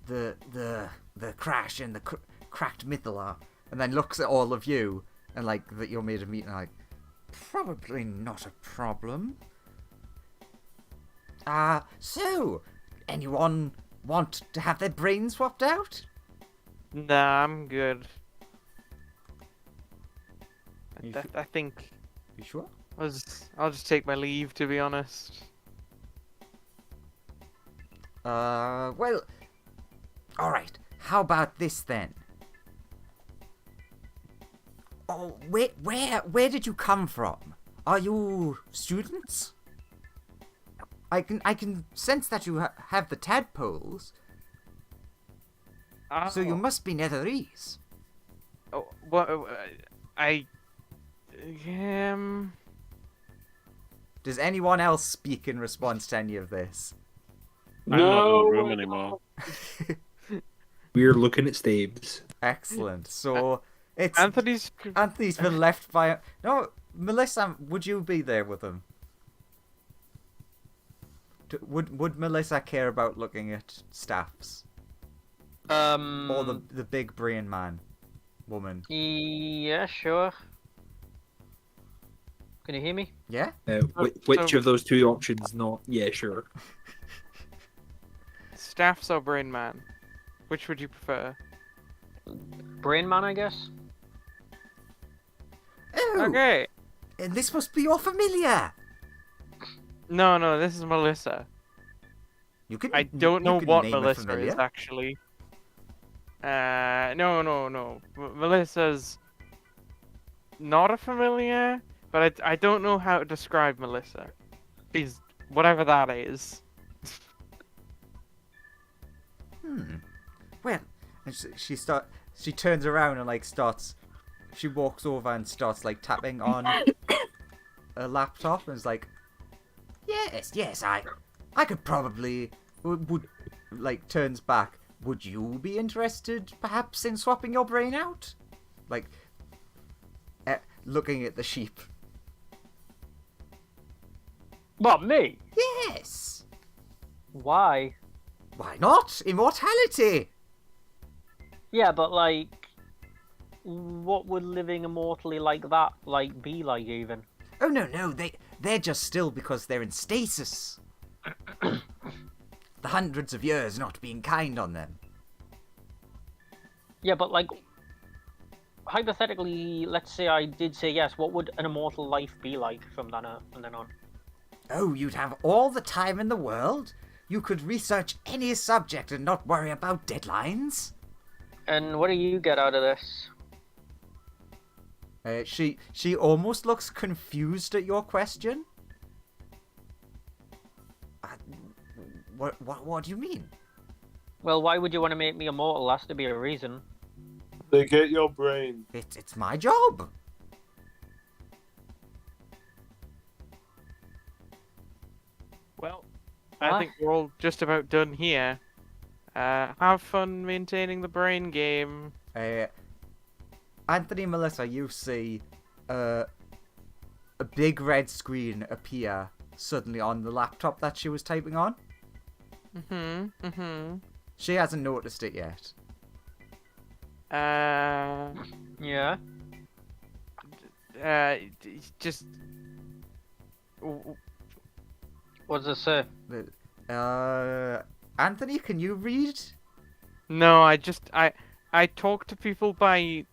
the crash and the cracked Mythalar. And then looks at all of you and like that you're made of meat and like, probably not a problem. So anyone want to have their brains swapped out? Nah, I'm good. I think. You sure? I'll just take my leave, to be honest. Well, alright. How about this then? Oh, where did you come from? Are you students? I can sense that you have the tadpoles. Oh. So you must be Netherese. Oh, well, Does anyone else speak in response to any of this? I'm not in the room anymore. We're looking at Stabes. Excellent. So it's Anthony's been left by. No, Melissa, would you be there with him? Would Melissa care about looking at staffs? Or the big brain woman? Yeah, sure. Can you hear me? Yeah? Which of those two options not? Yeah, sure. Staffs or Brain Man? Which would you prefer? Brain Man, I guess. Oh, Okay. and this must be your familiar. No, this is Melissa. You can. I don't know can what name a Melissa familiar. is actually. No. Melissa's not a familiar, but I don't know how to describe Melissa. She's whatever that is. Well, and she turns around and like starts. She walks over and starts like tapping on a laptop and is like, "Yes, I could probably would like turns back. Would you be interested, perhaps, in swapping your brain out? Like, looking at the sheep. What, me? Yes. Why? Why not? Immortality. Yeah, but like, what would living immortally like that be like even? Oh no, they're just still because they're in stasis. The hundreds of years not being kind on them. Yeah, but like, hypothetically, let's say I did say yes, what would an immortal life be like from then on? Oh, you'd have all the time in the world. You could research any subject and not worry about deadlines. And what do you get out of this? She almost looks confused at your question. What do you mean? Well, why would you want to make me immortal? Has to be a reason. They get your brain. It's my job. Well, What? I think we're all just about done here. Have fun maintaining the brain game. Anthony, Melissa, you see a big red screen appear suddenly on the laptop that she was typing on. She hasn't noticed it yet. Yeah. Just. What does it say? Anthony, can you read? No, I talk to people by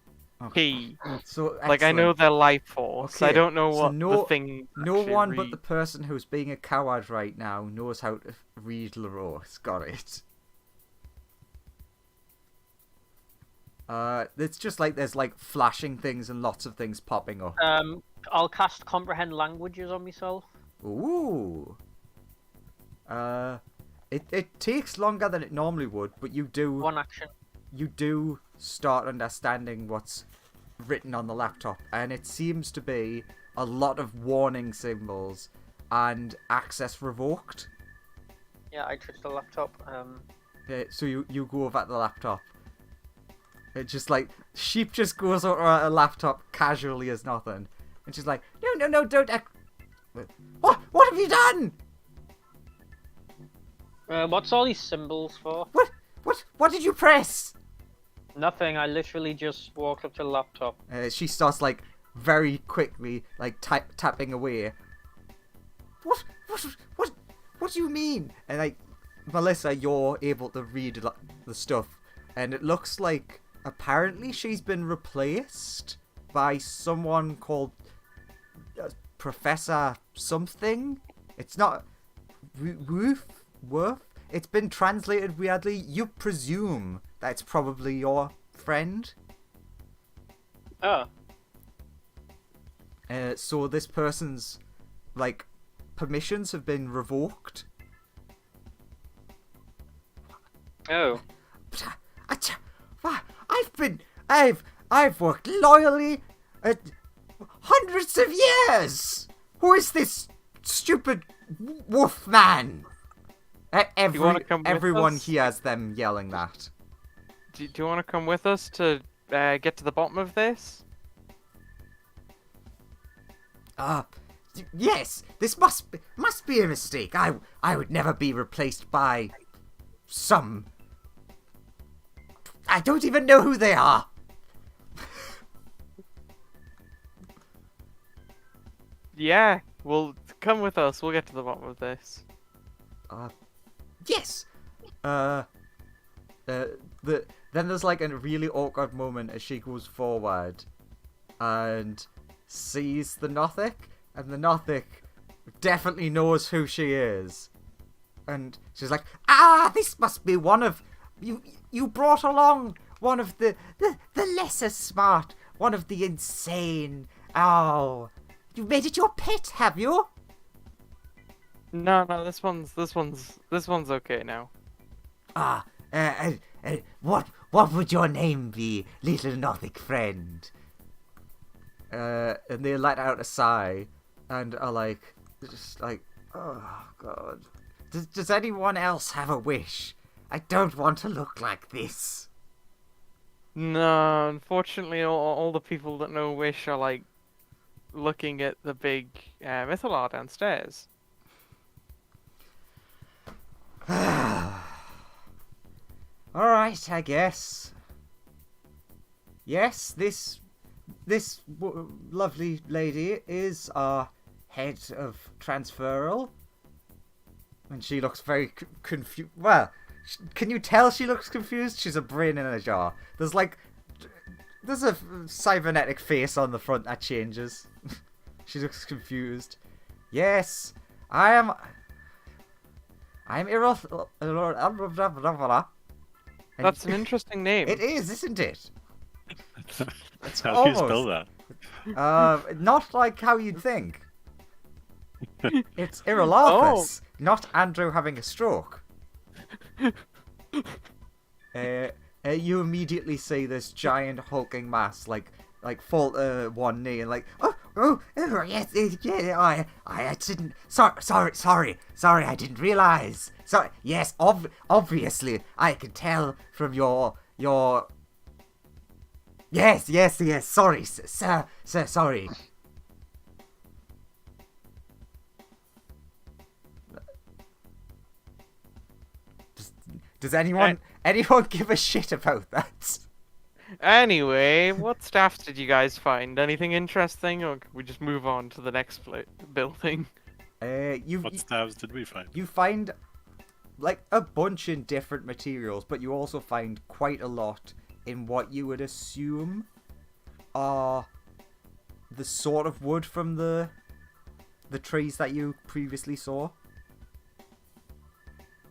P. So Like, I know excellent. their life force. I Okay, don't know so what no- the thing. No actually one but reads. the person who's being a coward right now knows how to read Leroy's. Got it. It's just like there's like flashing things and lots of things popping up. I'll cast comprehend languages on myself. Ooh. It takes longer than it normally would, but you do One action. start understanding what's written on the laptop, and it seems to be a lot of warning symbols and access revoked. Yeah, I touched the laptop. So you go over at the laptop. It just like sheep just goes over at a laptop casually as nothing, and she's like, no, don't. What have you done? What's all these symbols for? What did you press? Nothing. I literally just walked up to the laptop. She starts like very quickly like tapping away. What do you mean? And like Melissa, you're able to read the stuff, and it looks like apparently she's been replaced by someone called Professor something. It's not Worth. It's been translated weirdly. You presume that it's probably your friend. Oh. So this person's like permissions have been revoked. Oh. I've worked loyally hundreds of years. Who is this stupid wolf man? You wanna come with Everyone us? hears them yelling that. Do you want to come with us to get to the bottom of this? Yes, this must be a mistake. I would never be replaced by some. I don't even know who they are. Yeah, well, come with us. We'll get to the bottom of this. Yes. Then there's like a really awkward moment as she goes forward and sees the Nothic, and the Nothic definitely knows who she is. And she's like, this must be one of you brought along one of the lesser smart, one of the insane. Oh, you made it your pet, have you? No, this one's okay now. What would your name be, little Nothic friend? And they let out a sigh and are like, just like, oh god. Does anyone else have a wish? I don't want to look like this. No, unfortunately, all the people that know Wish are like looking at the big Mythalar downstairs. Alright, I guess. Yes, this lovely lady is our head of transferal. And she looks very confused. Well, can you tell she looks confused? She's a brain in a jar. There's a cybernetic face on the front that changes. She looks confused. Yes, I'm That's an interesting name. It is, isn't it? That's how you spell that. Not like how you'd think. It's Irolafus, not Andrew having a stroke. You immediately see this giant hulking mass, like fall to one knee and like, oh, yes, yeah, I didn't. Sorry, I didn't realize. Sorry, yes, obviously, I can tell from your. Yes. Sorry, sir, sorry. Does anyone give a shit about that? Anyway, what staffs did you guys find? Anything interesting, or can we just move on to the next building? What staves did we find? You find like a bunch in different materials, but you also find quite a lot in what you would assume are the sort of wood from the trees that you previously saw.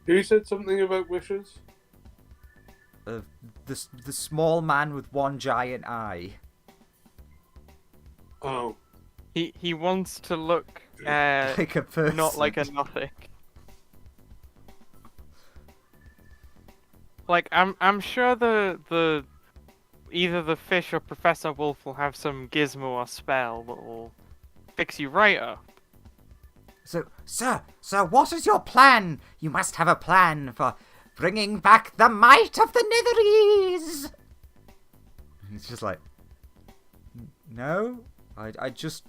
Who said something about wishes? The small man with one giant eye. Oh. He wants to look Like a person. not like a Nothic. Like I'm sure the either the fish or Professor Wolf will have some gizmo or spell that will fix you right up. So, sir, what is your plan? You must have a plan for bringing back the might of the Netherese. He's just like, no, I've just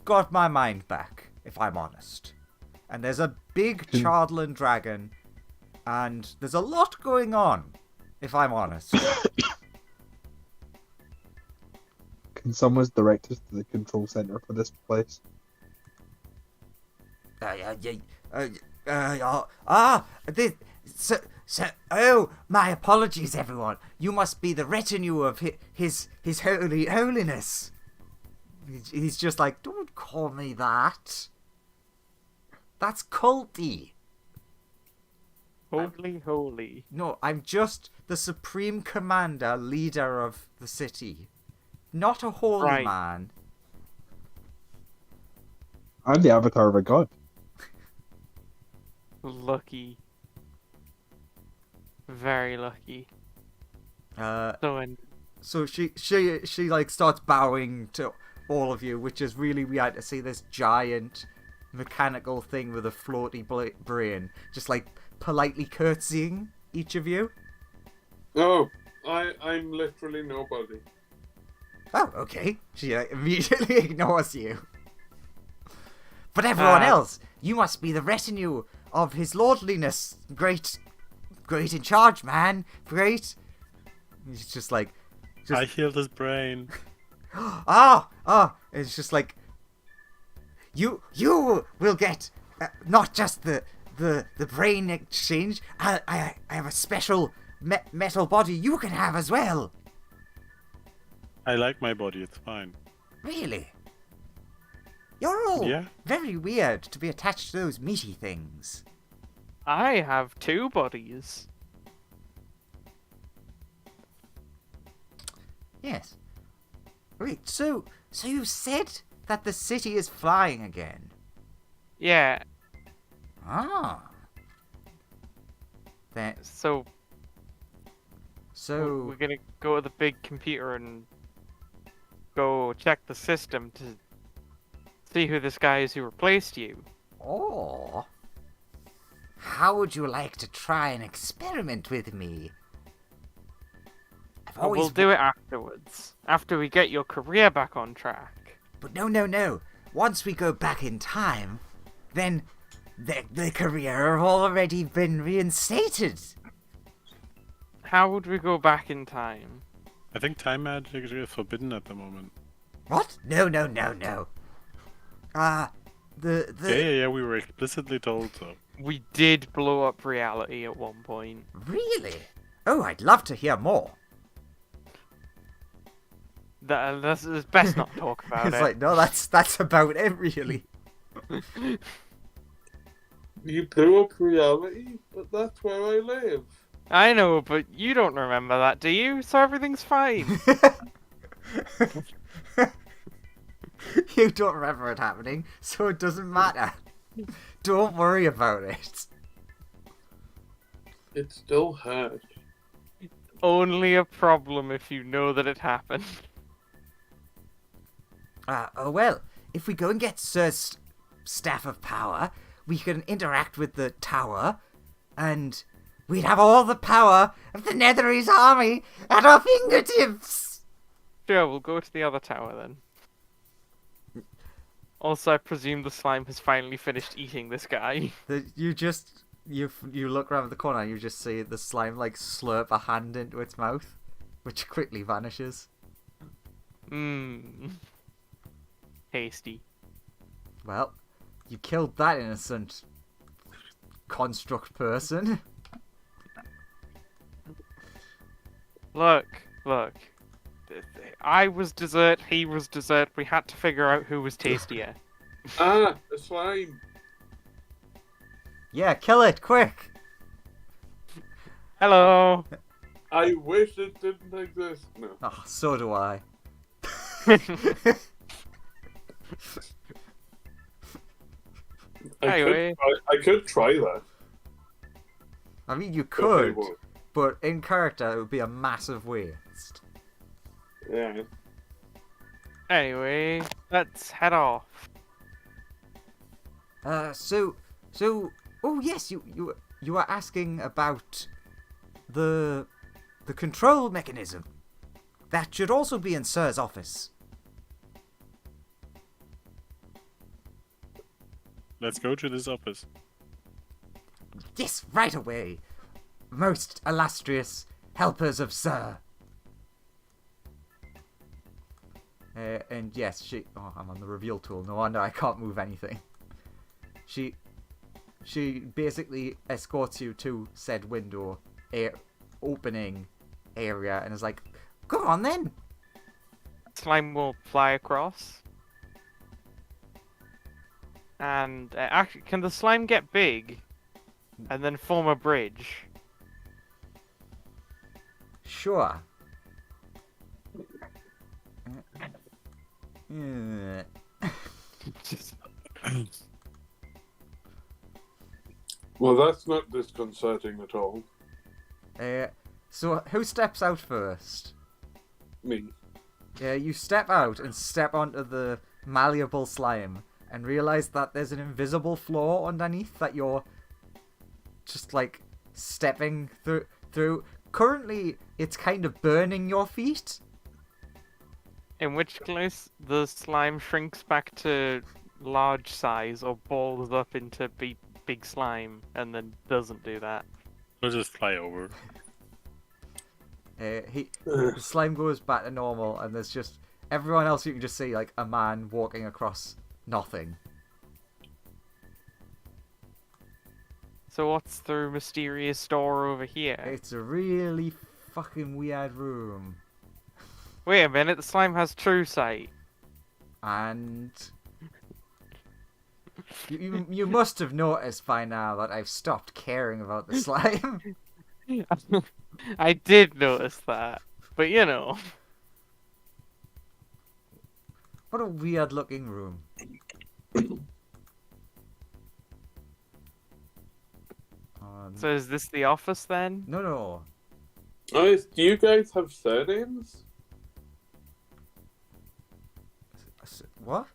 got my mind back, if I'm honest. And there's a big Chardland dragon, and there's a lot going on, if I'm honest. Can someone direct us to the control center for this place? Oh, my apologies, everyone. You must be the retinue of his holiness. He's just like, don't call me that. That's culty. Holy. No, I'm just the supreme commander, leader of the city. Not a holy man. I'm the avatar of a god. Lucky. Very lucky. So she like starts bowing to all of you, which is really weird to see this giant mechanical thing with a floaty brain just like politely curtsying each of you. Oh, I'm literally nobody. Oh, okay. She immediately ignores you. But everyone else, you must be the retinue of his lordliness. Great in charge, man. Great. He's just like... I healed his brain. It's just like... You will get not just the brain exchange. I have a special metal body you can have as well. I like my body, it's fine. Really? You're all very weird to be attached to those meaty things. I have 2 bodies. Yes. Wait, so you said that the city is flying again? Yeah. Ah. That. So So we're gonna go to the big computer and go check the system to see who this guy is who replaced you. Or how would you like to try an experiment with me? We'll do it afterwards. After we get your career back on track. But no. Once we go back in time, then the career have already been reinstated. How would we go back in time? I think time magic is forbidden at the moment. What? No. Yeah, we were explicitly told so. We did blow up reality at one point. Really? Oh, I'd love to hear more. That's best not talk about It's it. like, no, that's about it, really. You blew up reality, but that's where I live. I know, but you don't remember that, do you? So everything's fine. You don't remember it happening, so it doesn't matter. Don't worry about it. It still hurt. Only a problem if you know that it happened. Well, if we go and get Sir's Staff of Power, we can interact with the tower, and we'd have all the power of the Netherese army at our fingertips! Sure, we'll go to the other tower then. Also, I presume the slime has finally finished eating this guy. You look around the corner and you just see the slime, like, slurp a hand into its mouth, which quickly vanishes. Mmm. Tasty. Well, you killed that innocent construct person. Look. I was dessert, he was dessert. We had to figure out who was tastier. Ah, a slime. Yeah, kill it, quick! Hello. I wish it didn't exist. No. Oh, so do I. Anyway. I could try that. I mean, you but I could, won't. but in character it would be a massive waste. Yeah. Anyway, let's head off. Oh yes, you were asking about the control mechanism. That should also be in Sir's office. Let's go to this office. Yes, right away. Most illustrious helpers of Sir. And yes, oh, I'm on the reveal tool. No wonder I can't move anything. She basically escorts you to said window opening area and is like, "Go on then." Slime will fly across. And actually, can the slime get big and then form a bridge? Sure. Well, that's not disconcerting at all. So who steps out first? Me. You step out and step onto the malleable slime and realize that there's an invisible floor underneath that you're just like stepping through. Currently, it's kind of burning your feet. In which case, the slime shrinks back to large size or balls up into big slime and then doesn't do that. We'll just fly over. The slime goes back to normal, and there's just everyone else. You can just see like a man walking across nothing. So what's the mysterious door over here? It's a really fucking weird room, Wait a minute, the slime has true sight. and you must have noticed by now that I've stopped caring about the slime. I did notice that, but you know. What a weird looking room. So is this the office then? No. Oh, do you guys have surnames? What?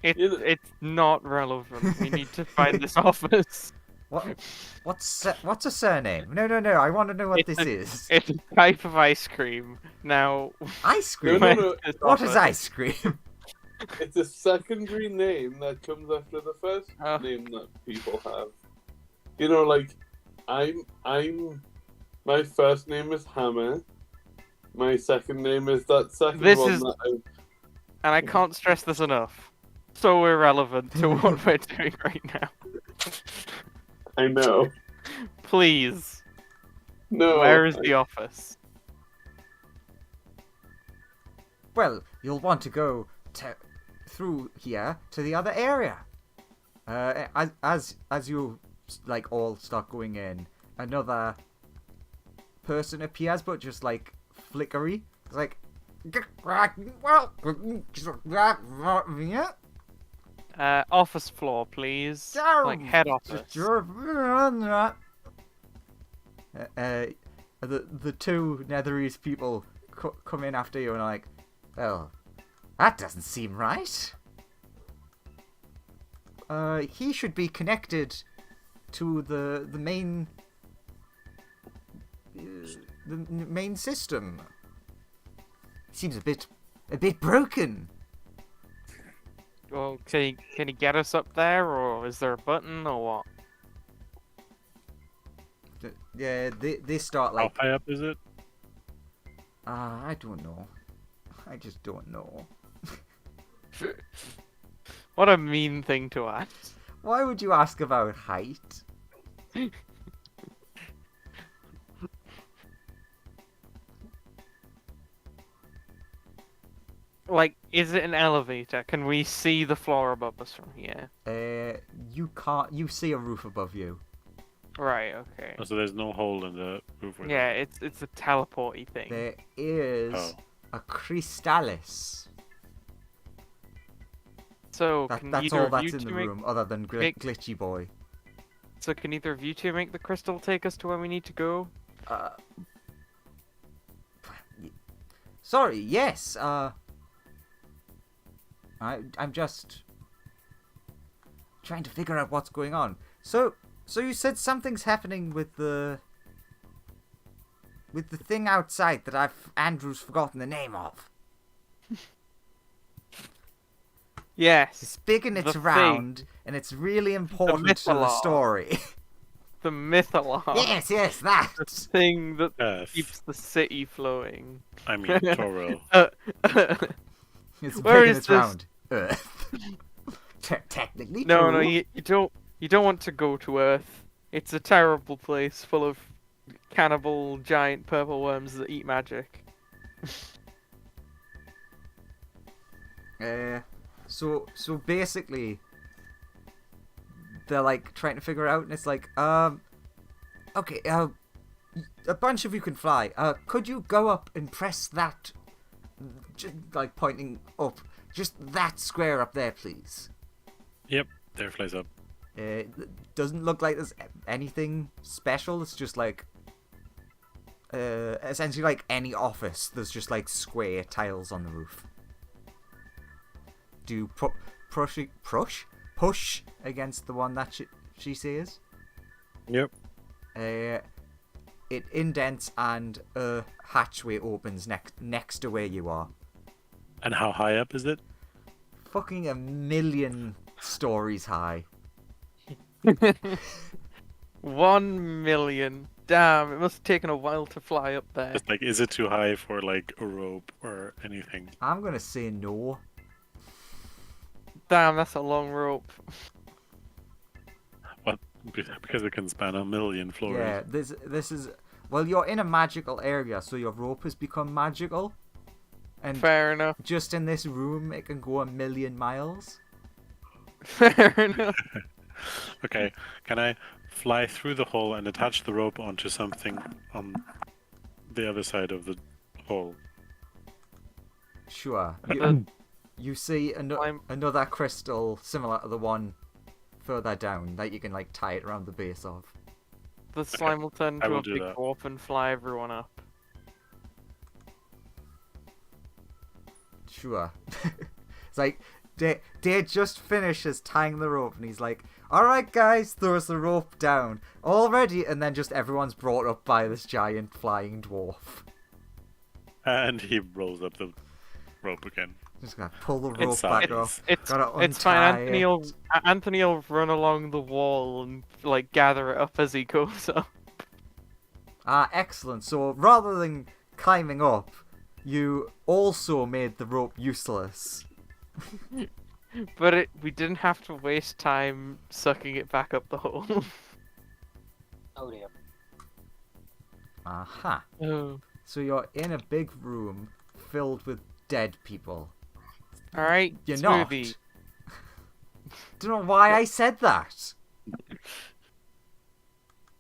It's not relevant. We need to find this office. What's a surname? No. I want to know what this is. It's a type of ice cream. Now, Ice cream. No. What is ice cream? It's a secondary name that comes after the first Oh. name that people have. You know, like, my first name is Hammer. My second name is that second This one is- that and I can't stress this enough. So irrelevant to what we're doing right now. I know. Please, No. where is the office? Well, you'll want to go through here to the other area. As you like all start going in, another person appears, but just like flickery. It's like, Office floor, please. Like head office. The two Netherese people come in after you and are like, well, That doesn't seem right. He should be connected to the main the main system. Seems a bit broken. Well, can he get us up there, or is there a button, or what? Yeah, they start like. How high up is it? I don't know. I just don't know. What a mean thing to ask. Why would you ask about height? Like, is it an elevator? Can we see the floor above us from here? You can't. You see a roof above you. Right. Okay. Oh, so there's no hole in the roof. or Yeah, it's a teleporty thing. There is a crystallis. So That's can all either of that's you in the two make... room, other than make- Glitchy Boy. So can either of you two make the crystal take us to where we need to go? Sorry. Yes. I'm just trying to figure out what's going on. So you said something's happening with the thing outside that Andrew's forgotten the name of. Yes. It's big and it's The round, and it's really important to the mythology. story. The mythology. yes, that. The thing that Earth. keeps the city flowing. I mean, Toro. It's Where big and is it's this? round. Earth. Technically No, true. you don't want to go to Earth. It's a terrible place full of cannibal giant purple worms that eat magic. So basically, they're like trying to figure out, and it's like, okay, a bunch of you can fly. Could you go up and press that, like pointing up, just that square up there, please? Yep, there flies up. It doesn't look like there's anything special. It's just like, essentially like any office. There's just like square tiles on the roof. Do push against the one that she sees. Yep. It indents and a hatchway opens next to where you are. And how high up is it? Fucking 1,000,000 stories high. 1 million. Damn, it must have taken a while to fly up there. Just like, is it too high for like a rope or anything? I'm gonna say no. Damn, that's a long rope. What? Because it can span 1,000,000 floors. Yeah, this is, well, you're in a magical area, so your rope has become magical. And Fair enough. just in this room, it can go 1,000,000 miles. Fair enough. Okay, can I fly through the hole and attach the rope onto something on the other side of the hole? Sure. The- You see I'm- another crystal similar to the one further down that you can like tie it around the base of. The slime will turn I into will a do big that. warp and fly everyone up. Sure. It's like Dave just finishes tying the rope and he's like, "Alright guys, throws the rope down. All ready," and then just everyone's brought up by this giant flying dwarf. And he rolls up the rope again. Just gonna pull the rope It's back fine. up. It's Gotta it's fine. untie Anthony will run along the wall and like gather it up as he goes up. Excellent. So rather than climbing up, you also made the rope useless. But we didn't have to waste time sucking it back up the hole. Oh dear. Aha. Oh. So you're in a big room filled with dead people. Alright, You're Smoothie. not. Don't know why I said that.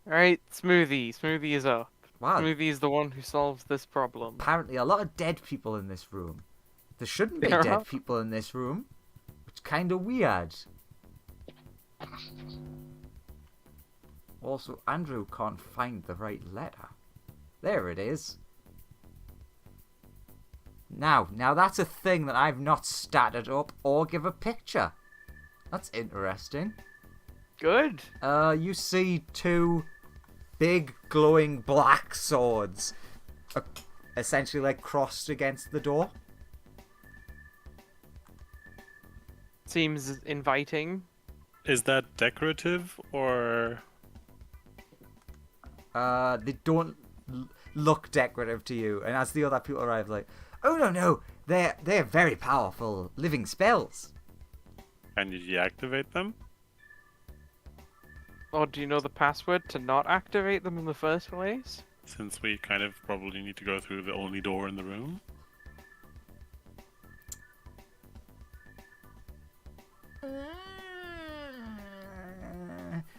Alright, Smoothie. Smoothie is up. Wow. Smoothie is the one who solves this problem. Apparently a lot of dead people in this room. There shouldn't be There dead are. people in this room. It's kind of weird. Also, Andrew can't find the right letter. There it is. Now that's a thing that I've not statted up or give a picture. That's interesting. Good. You see two big glowing black swords, essentially like crossed against the door. Seems inviting. Is that decorative or? They don't look decorative to you, and as the other people arrive, like, oh no, they're very powerful living spells. Can you deactivate them? Or do you know the password to not activate them in the first place? Since we kind of probably need to go through the only door in the room.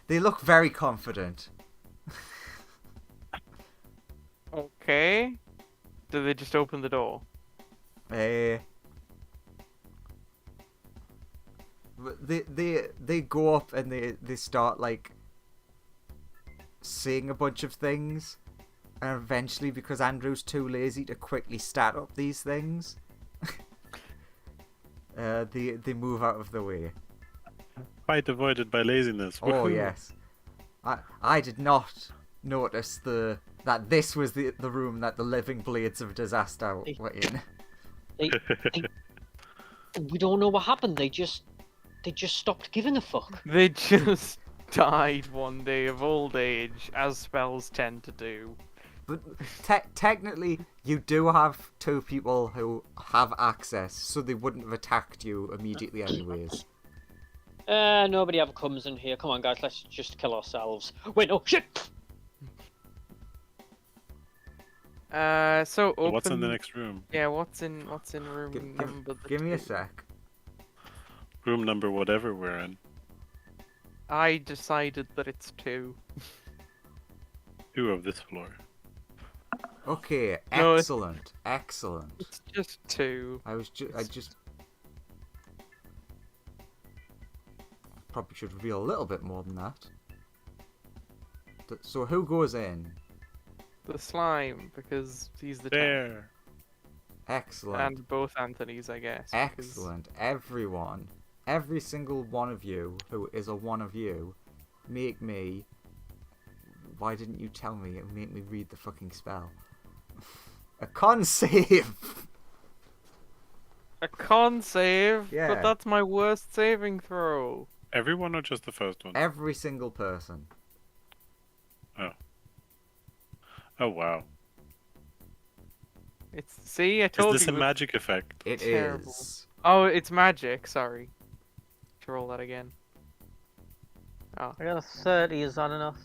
They look very confident. Okay. Do they just open the door? They go up and they start like saying a bunch of things, and eventually, because Andrew's too lazy to quickly stat up these things, they move out of the way. Quite avoided by laziness. Oh Woohoo. yes, I did not notice that this was the room that the living blades of disaster were in. We don't know what happened. They just stopped giving a fuck. They just died one day of old age, as spells tend to do. But technically, you do have two people who have access, so they wouldn't have attacked you immediately anyways. Nobody ever comes in here. Come on, guys, let's just kill ourselves. Wait, no, shit! So open... What's in the next room? Yeah, what's in room number... Give me a 2? sec. Room number whatever we're in. I decided that it's 2. 2 of this floor. Okay, No, excellent. It's just 2. I just probably should reveal a little bit more than that. So who goes in? The slime, because he's the tank. There. Excellent. And both Anthony's, I guess. because- Excellent. Everyone, every single one of you who is a one of you, make me. Why didn't you tell me? It made me read the fucking spell. A con save. A con save? Yeah. But that's my worst saving throw. Everyone or just the first one? Every single person. Oh wow. See, I Is told this you. a magic effect? It Terrible. is. Oh, it's magic. Sorry. To roll that again. Oh. I got a 30. Is that enough?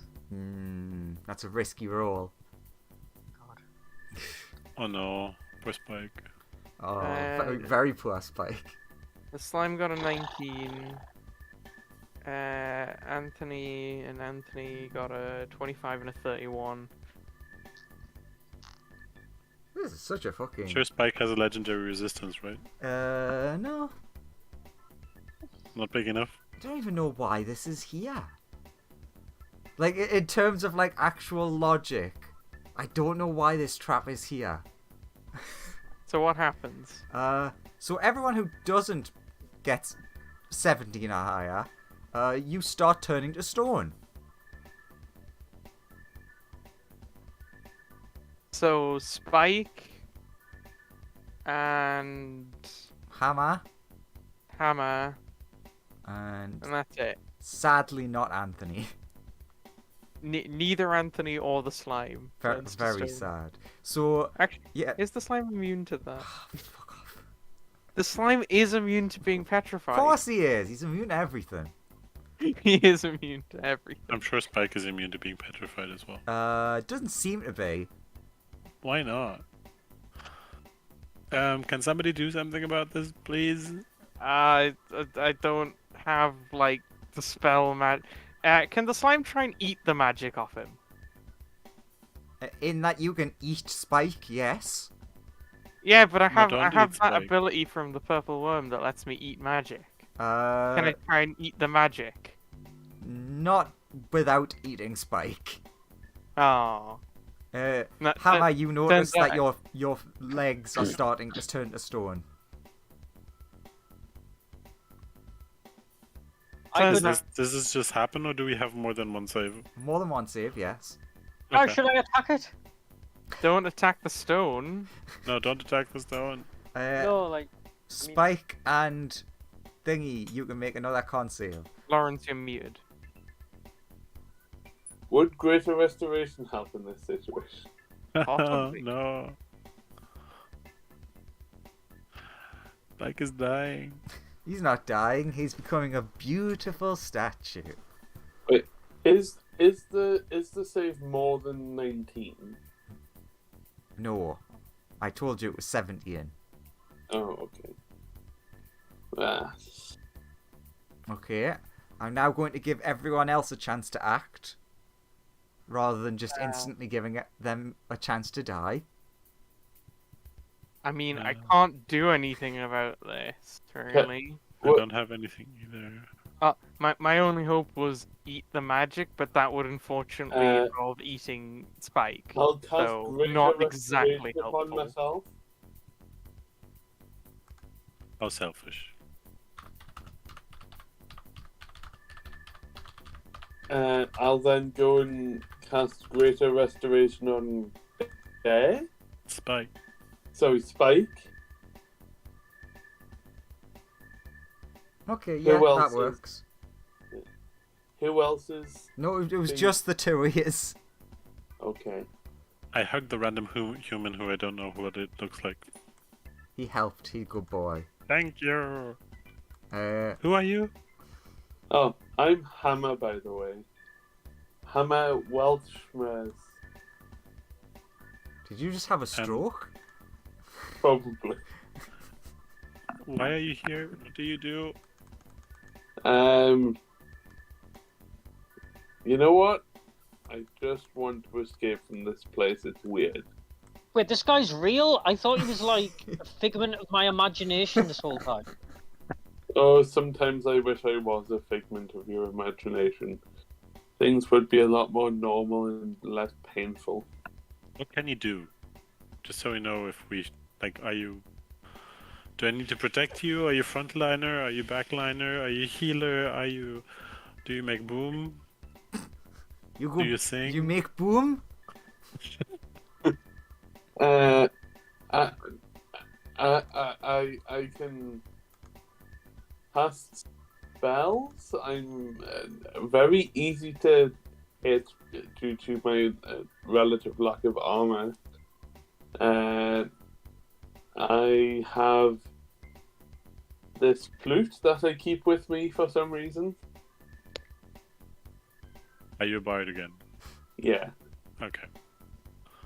That's a risky roll. Oh no. Poor Spike. Oh, very, very poor Spike. The slime got a 19. Anthony got a 25 and a 31. This is such a fucking. Sure, Spike has a legendary resistance, right? No. Not big enough. I don't even know why this is here. Like, in terms of, like, actual logic, I don't know why this trap is here. So what happens? So everyone who doesn't get 17 or higher, you start turning to stone. So Spike and Hammer, Hammer, and and that's it. sadly not Anthony. Neither Anthony or the slime. turns to Very stone. sad. So, Actually, yeah. is the slime immune to that? Fuck off. The slime is immune to being Of petrified. course he is. He's immune to everything. He is immune to everything. I'm sure Spike is immune to being petrified as well. Doesn't seem to be. Why not? Can somebody do something about this, please? I don't have like the spell can the slime try and eat the magic off him? In that you can eat Spike, yes. Yeah, but I No, have don't that eat Spike. ability from the purple worm that lets me eat magic. Can Uh, I try and eat the magic? not without eating Spike. Oh. Hammer, you notice turns that out- your legs are starting to turn to stone. Turns Does this just happen, or do we have more than one save? More than one save, yes. How Okay. should I attack it? Don't attack the stone. No, don't attack the stone. No, like Spike and Thingy, you can make another con save. Lawrence, you're muted. Would greater restoration help in this situation? Possibly. No. Spike is dying. He's not dying. He's becoming a beautiful statue. Wait, is the save more than 19? No, I told you it was 17. Oh, okay. Ah. Okay, I'm now going to give everyone else a chance to act, rather than just instantly giving them a chance to die. I mean, I can't do anything about this, really. I What- don't have anything either. My only hope was eat the magic, but that would unfortunately involve eating Spike. I'll cast So, greater not exactly restoration upon helpful. myself. How selfish. I'll then go and cast greater restoration on Bear. Spike. Sorry, Spike. Okay, yeah, Who else that is- works. Who else is No, it was Thing- just the two of yous. okay? I hugged the random human who I don't know what it looks like. He helped. He good boy. Thank you. Uh, Who are you? Oh, I'm Hammer, by the way. Hammer Welshmers, did you just have a stroke? probably. Why are you here? What do you do? You know what? I just want to escape from this place. It's weird. wait, this guy's real? I thought he was like a figment of my imagination this whole time. Oh, sometimes I wish I was a figment of your imagination. Things would be a lot more normal and less painful. What can you do? Just so we know if we are you? Do I need to protect you? Are you frontliner? Are you backliner? Are you healer? Are you? Do you make boom? You Do go. you sing? You make boom. I can cast spells. I'm very easy to hit due to my relative lack of armor. I have this flute that I keep with me for some reason. Are you a bard again? Yeah. Okay.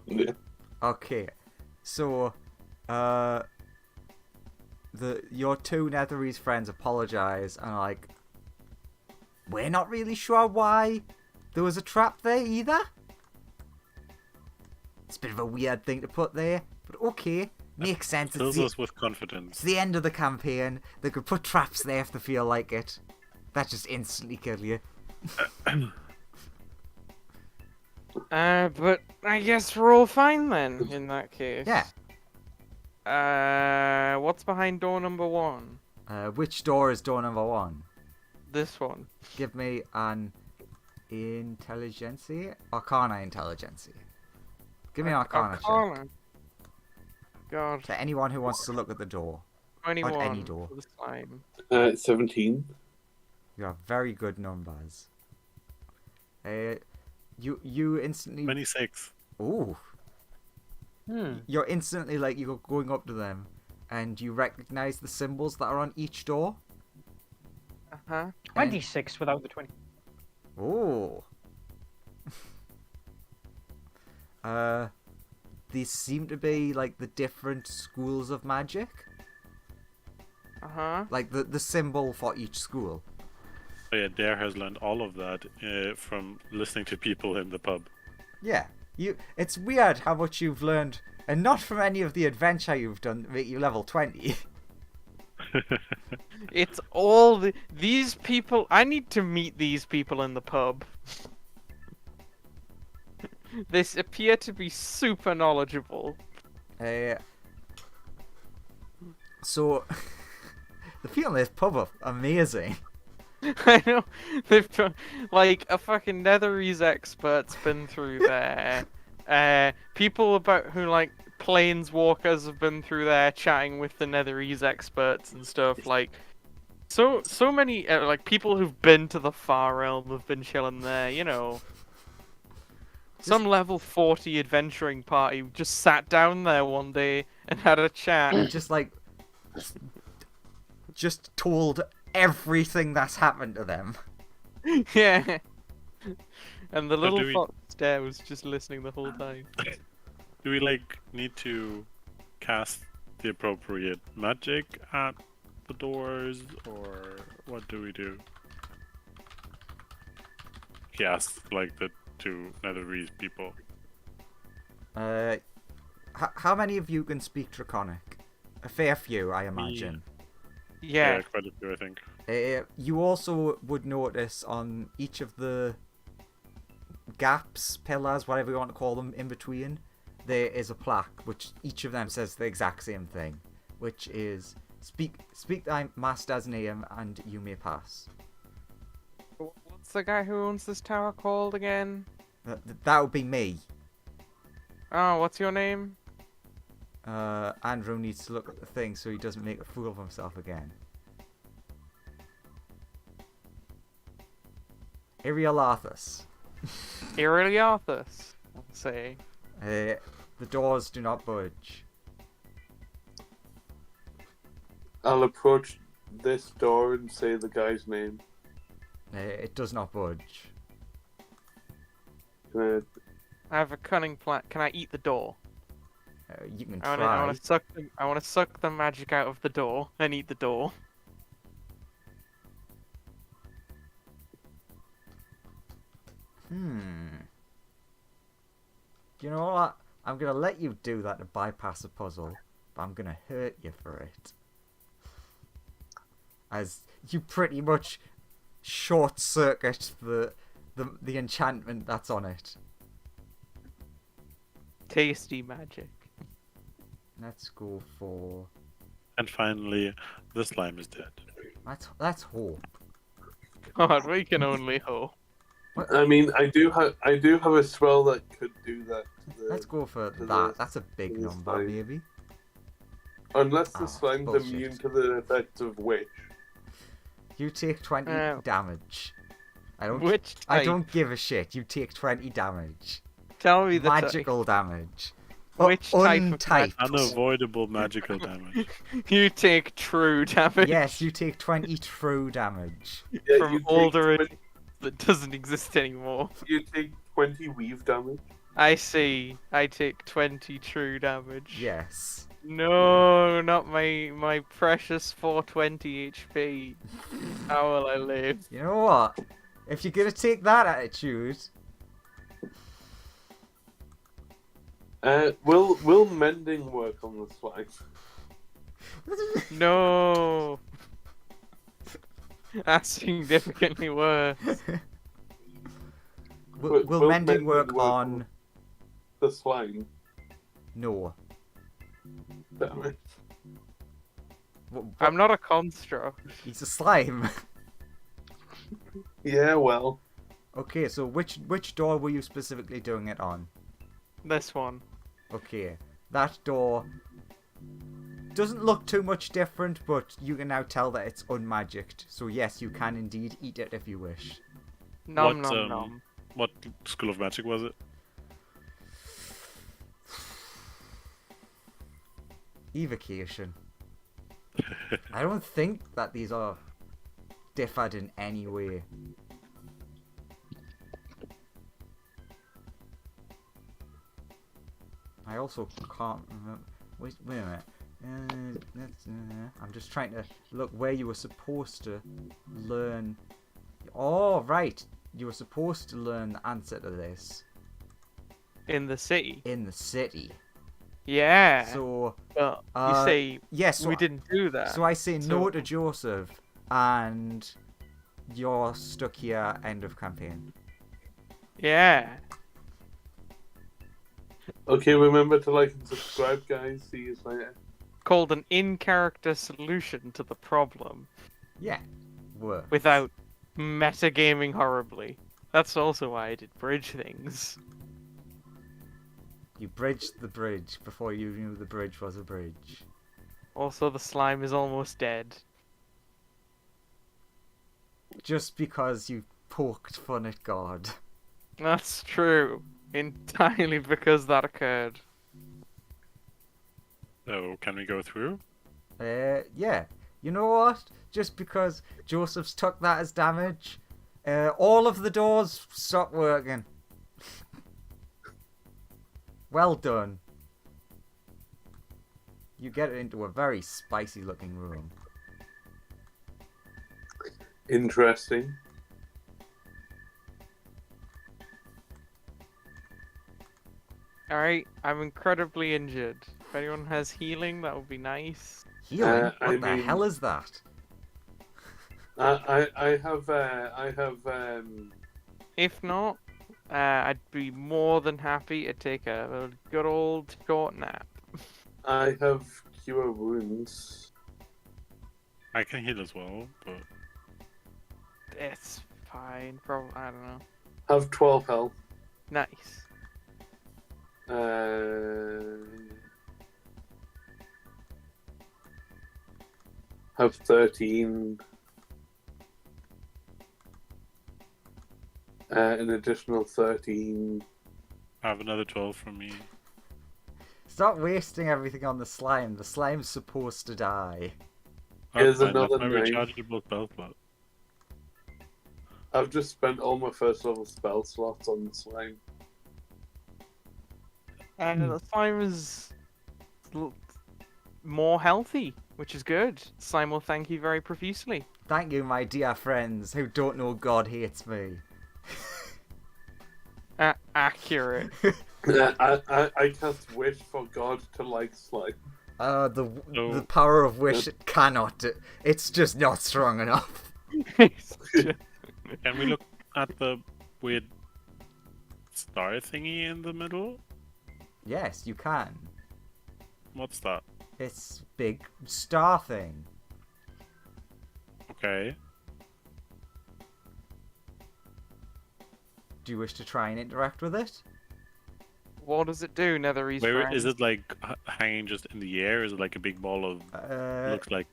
Yeah. Okay, so, your two Netherese friends apologize and are like, we're not really sure why there was a trap there either. It's a bit of a weird thing to put there, but okay, makes sense. It's Fills the, us with confidence. it's the end of the campaign. They could put traps there if they feel like it. That just instantly kill you. But I guess we're all fine then, in that case. Yeah. What's behind door number 1? Which door is door number 1? This one. Give me an intelligentsia? Arcana intelligentsia. Give me an arcana check. Arcana. God. To anyone who wants to look at the door. 21 any door. for the slime. 17. You have very good numbers. You instantly. 26. Ooh. You're instantly like you're going up to them, and you recognize the symbols that are on each door. Uh-huh. 26 without the 20. Ooh. These seem to be like the different schools of magic. Uh-huh. Like the symbol for each school. Oh yeah, Dare has learned all of that from listening to people in the pub. Yeah. It's weird how much you've learned, and not from any of the adventure you've done that make you level 20. It's all these people. I need to meet these people in the pub. This appear to be super knowledgeable. So the people in this pub are amazing. I know they've done like a fucking Netherese expert's been through there. People about who like planeswalkers have been through there chatting with the Netherese experts and stuff. Like so many like people who've been to the Far Realm have been chilling there. You know, some level 40 adventuring party just sat down there one day and had a chat. Just told everything that's happened to them. Yeah. And the So little do we- fox there was just listening the whole time. Do we like need to cast the appropriate magic at the doors, or what do we do? He asks like the two Netherese people. How many of you can speak Draconic? A fair few, I imagine. Yeah. Quite a few, I think. You also would notice on each of the gaps, pillars, whatever you want to call them, in between, there is a plaque, which each of them says the exact same thing, which is, speak thy master's name and you may pass. What's the guy who owns this tower called again? That would be me. Oh, what's your name? Andrew needs to look at the thing so he doesn't make a fool of himself again. Irialathus. Irialiathus, I'll say. The doors do not budge. I'll approach this door and say the guy's name. It does not budge. Can I have a cunning plan. Can I eat the door? You can I try. want to suck. I want to suck the magic out of the door and eat the door. You know what? I'm gonna let you do that to bypass a puzzle, but I'm gonna hurt you for it. As you pretty much short circuit the enchantment that's on it. Tasty magic. Let's go for. And finally, the slime is dead. Let's hope. God, we can only hope. I mean, I do have a spell that could do that. Let's go for to that. That's a big to the number, slime. maybe. Unless the Ah, slime's bullshit. immune to the effects of witch. You take 20 damage. Which type? I don't give a shit. You take 20 damage. Tell me the Magical damage. Which type of Untyped. Unavoidable magical damage. type. You take true damage. Yes, you take 20 true damage. Yeah, From you take older 20 that doesn't exist anymore. You take 20 weave damage. I see. I take 20 true damage. Yes. No, not my precious 420 HP. How will I live? You know what? If you're gonna take that attitude, Will mending work on the slime? No. That's significantly worse. will mending work on? The slime? No. Damn it. I'm not a construct. He's a slime. Yeah, well. Okay, so which door were you specifically doing it on? This one. Okay, that door doesn't look too much different, but you can now tell that it's unmagicked. So yes, you can indeed eat it if you wish. Nom What, nom nom. What school of magic was it? Evocation. I don't think that these are differed in any way. I also can't remember. Wait a minute. I'm just trying to look where you were supposed to learn. Oh, right. You were supposed to learn the answer to this In the city. in the city. Yeah. So, Well, you say yes, so we didn't do that. So I say no So- to Joseph, and you're stuck here. End of campaign. Yeah. Okay, remember to like and subscribe, guys. See you later. Called an in-character solution to the problem Yeah. Works. without metagaming horribly. That's also why I did bridge things. You bridged the bridge before you knew the bridge was a bridge. Also, the slime is almost dead. Just because you poked fun at God. That's true. Entirely because that occurred. So, can we go through? Yeah. You know what? Just because Joseph's took that as damage, all of the doors stop working. Well done. You get into a very spicy looking room. Interesting. Alright, I'm incredibly injured. If anyone has healing, that would be nice. Healing? I What the mean- hell is that? I have If not, I'd be more than happy to take a good old short nap. I have cure wounds. I can heal as well, but It's fine. Probably, I don't know. Have 12 health. Nice. Have 13. An additional 13. I have another 12 from me. Stop wasting everything on the slime. The slime's supposed to die. Here's Fine, that's another my knife. rechargeable spell slot. I've just spent all my first level spell slots on the slime. And the slime is more healthy, which is good. Slime will thank you very profusely. Thank you, my dear friends who don't know God hates me. Accurate. I can't wish for God to like slime. The power of wish it cannot. It's just not strong enough. Can we look at the weird star thingy in the middle? Yes, you can. What's that? It's big star thing. Okay. Do you wish to try and interact with it? What does it do, Netherese Where friends? is it like hanging just in the air? Is it like a big ball of looks like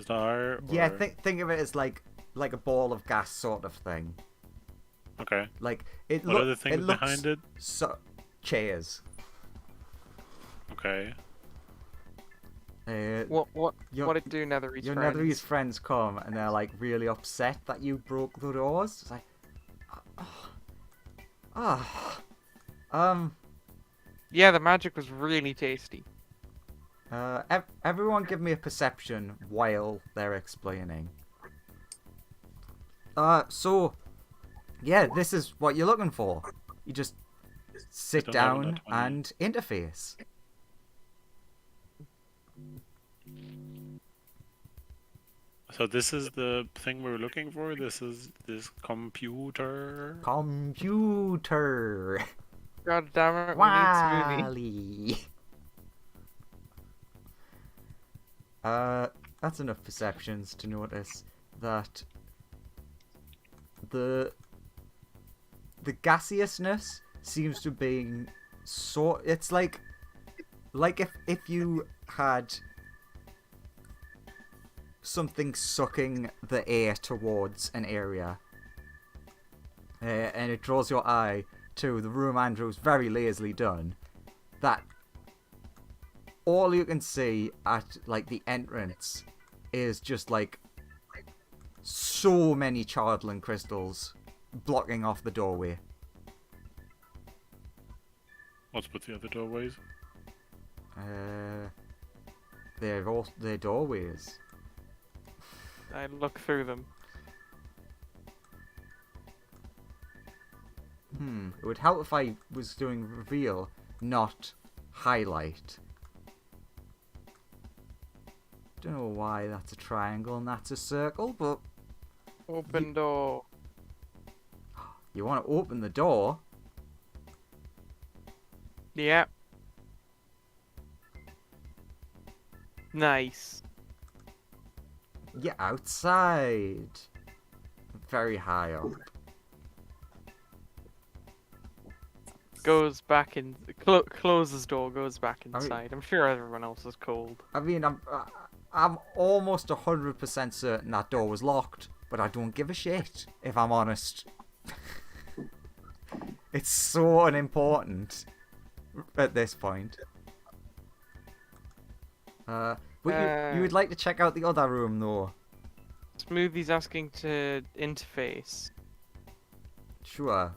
star? Yeah, or- think of it as like a ball of gas sort of thing. Okay. Like it What are the it things looks behind it? so chairs. Okay. What Your- it do, Netherese Your friends? Netherese friends come and they're like really upset that you broke the doors. It's like, Yeah, the magic was really tasty. everyone give me a perception while they're explaining. So, yeah, this is what you're looking for. You just sit don't have down enough money. and interface. So this is the thing we're looking for. This is this computer. Computer. God damn it, we need smoothie. Wally. That's enough perceptions to notice that the gaseousness seems to be it's like if you had something sucking the air towards an area and it draws your eye to the room Andrew's very lazily done, that all you can see at like the entrance is just like so many Chardlin crystals blocking off the doorway. What's with the other doorways? They're doorways. I look through them. It would help if I was doing reveal, not highlight. Don't know why that's a triangle and that's a circle, but Open door. you want to open the door. Yeah. Nice. You're outside. Very high up. Goes back in. Closes door. Goes back inside. I'm sure everyone else is cold. I mean, I'm almost 100% certain that door was locked, but I don't give a shit, if I'm honest. It's so unimportant at this point. But you would like to check out the other room, though. Smoothie's asking to interface. Sure.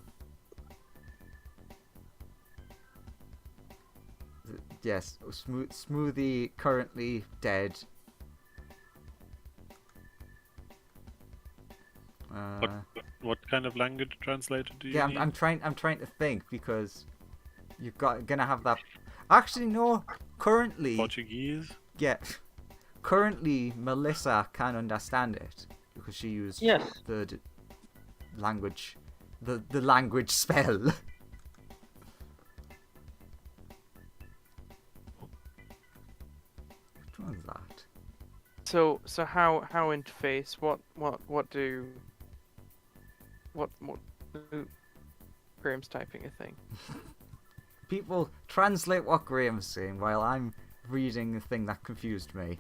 Yes, Smoothie currently dead. What kind of language translator do you Yeah, need? I'm trying to think because you've gonna have that. Actually, no. Currently, Portuguese? yeah. Currently, Melissa can understand it because she used Yes. the language, the language spell. Which one's that? So how interface? What Graham's typing a thing. People translate what Graham's saying while I'm reading the thing that confused me.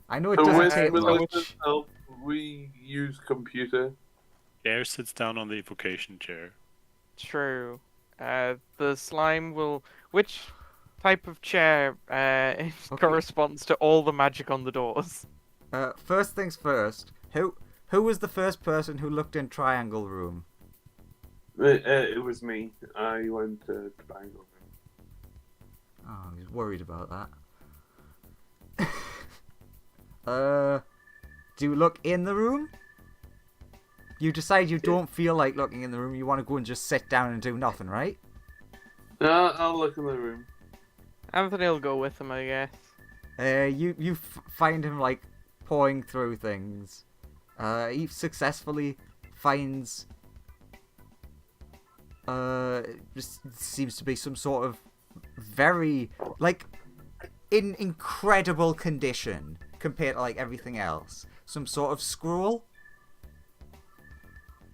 I know it So doesn't with take Melissa's much. help, we use computer. Air sits down on the evocation chair. True. The slime will. Which type of chair corresponds to all the magic on the doors? First things first. Who was the first person who looked in triangle room? It was me. I went to Triangle Room. Oh, I was worried about that. Do you look in the room? You decide you don't feel like looking in the room. You want to go and just sit down and do nothing, right? No, I'll look in the room. Anthony will go with him, I guess. You find him like pawing through things. He successfully finds. Just seems to be some sort of very like in incredible condition compared to like everything else. Some sort of scroll.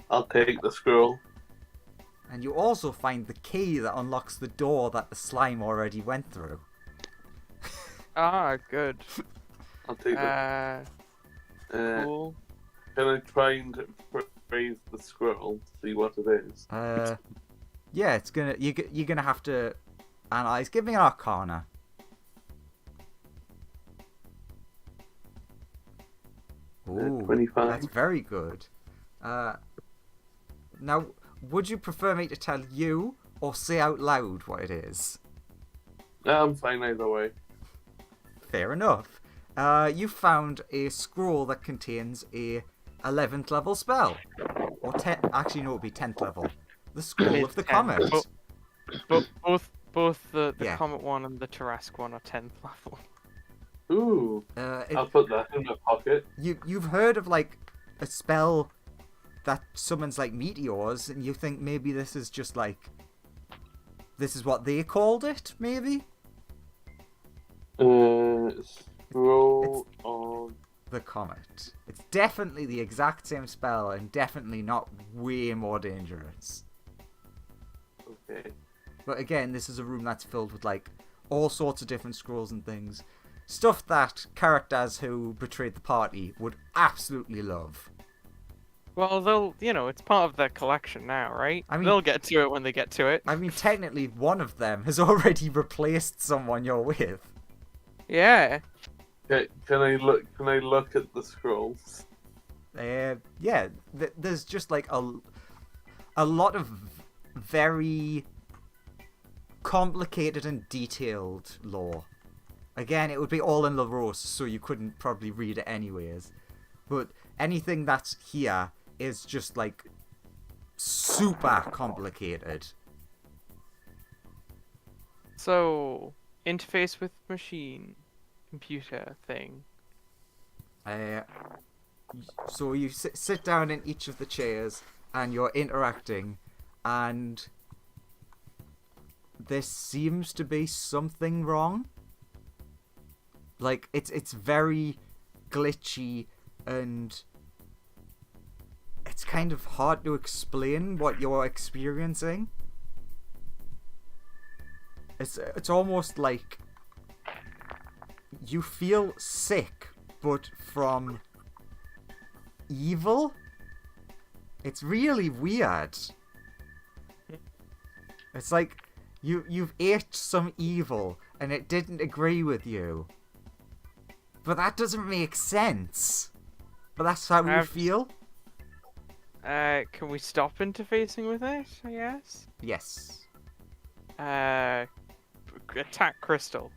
I'll take the scroll. And you also find the key that unlocks the door that the slime already went through. Ah, good. I'll take it. Cool. Can I try and raise the scroll, see what it is? Yeah, it's gonna you're gonna have to analyze. Give me an Arcana. Ooh, 25. that's very good. Now, would you prefer me to tell you or say out loud what it is? I'm fine either way. Fair enough. You found a scroll that contains a 11th level spell. Or 10, actually no, it would be 10th level. The Scroll of the 10th. Comet. But both the Yeah. Comet one and the Tarrasque one are 10th level. Ooh, I'll put that in my pocket. You've heard of like a spell that summons like meteors, and you think maybe this is just like this is what they called it, maybe? Scroll of... The Comet. It's definitely the exact same spell and definitely not way more dangerous. Okay. But again, this is a room that's filled with like all sorts of different scrolls and things. Stuff that characters who betrayed the party would absolutely love. Well, they'll, it's part of their collection now, right? I mean- They'll get to it when they get to it. I mean, technically, one of them has already replaced someone you're with. Yeah. Okay, can I look at the scrolls? Yeah, there's just like a lot of very complicated and detailed lore. Again, it would be all in LaRose, so you couldn't probably read it anyways. But anything that's here is just like super complicated. So, interface with machine, computer thing. So you sit down in each of the chairs and you're interacting, and there seems to be something wrong. Like, it's very glitchy, and it's kind of hard to explain what you're experiencing. It's almost like you feel sick, but from evil. It's really weird. It's like you've ate some evil and it didn't agree with you. But that doesn't make sense. But that's how you feel? Can we stop interfacing with it, I guess? Yes. Attack Crystal.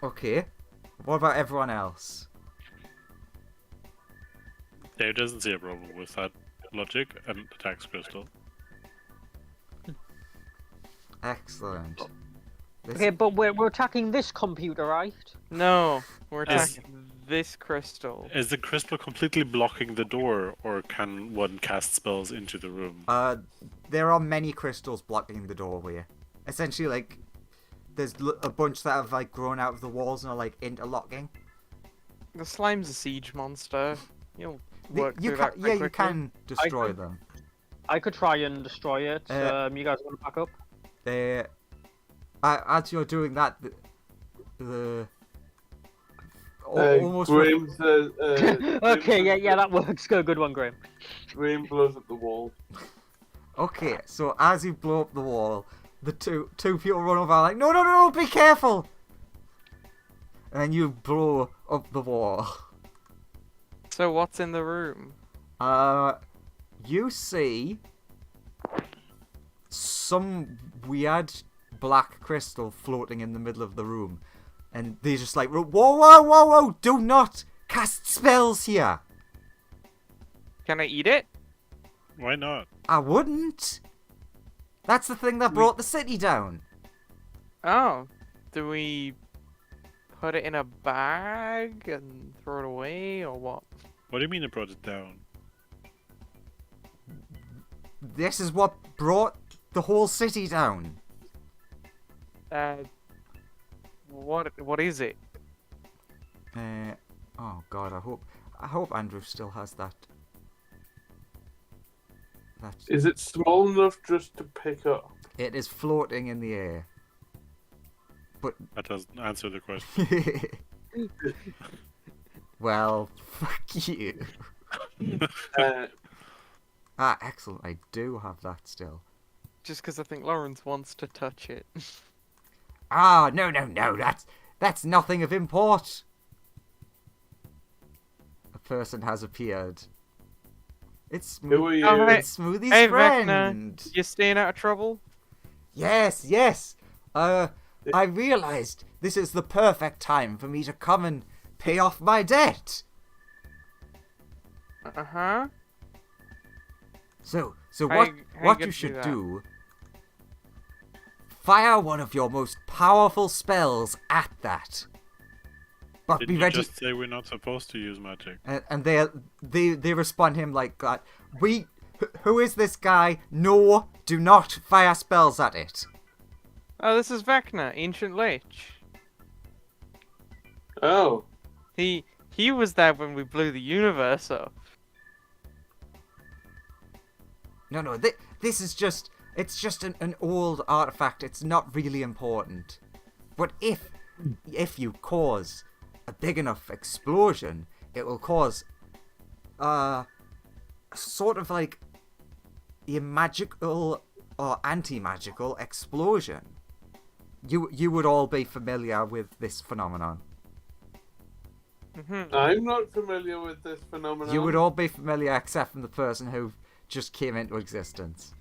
Okay. What about everyone else? Dave doesn't see a problem with that logic and attacks Crystal. Excellent. Okay, but we're attacking this computer, right? No, we're attacking this crystal. Is the crystal completely blocking the door, or can one cast spells into the room? There are many crystals blocking the doorway. Essentially, like, there's a bunch that have, like, grown out of the walls and are, like, interlocking. The slime's a siege monster. You'll work through that quite Yeah, you quickly. can destroy them. I could try and destroy it. You guys want to back up? As you're doing that, almost. Graham says, Okay, yeah, that works. Good one, Graham. Graham blows up the wall. Okay, so as you blow up the wall, the two people run over like, no, be careful! And then you blow up the wall. So what's in the room? You see some weird black crystal floating in the middle of the room. And they just like, whoa, do not cast spells here! Can I eat it? Why not? I wouldn't! That's the thing that brought the city down. Oh. Do we put it in a bag and throw it away, or what? What do you mean it brought it down? This is what brought the whole city down. What is it? Oh god, I hope Andrew still has that. Is it small enough just to pick up? It is floating in the air. But That doesn't answer the question. well, fuck you. Excellent. I do have that still. Just because I think Lawrence wants to touch it. No. That's nothing of import. A person has appeared. It's Who are you? It's Smoothie's Hey, friend. Vecna, you staying out of trouble? Yes. I realized this is the perfect time for me to come and pay off my debt. Uh-huh. So How you what gonna you should that? do? Fire one of your most powerful spells at that. But Did be you ready. just say we're not supposed to use magic? And they respond him like that. Who is this guy? No, do not fire spells at it. Oh, this is Vecna, Ancient Lich. Oh. He was there when we blew the universe up. No, this is just... It's just an old artifact. It's not really important. But if you cause a big enough explosion, it will cause sort of like a magical or anti-magical explosion. You would all be familiar with this phenomenon. Mm-hmm. I'm not familiar with this phenomenon. You would all be familiar except from the person who just came into existence.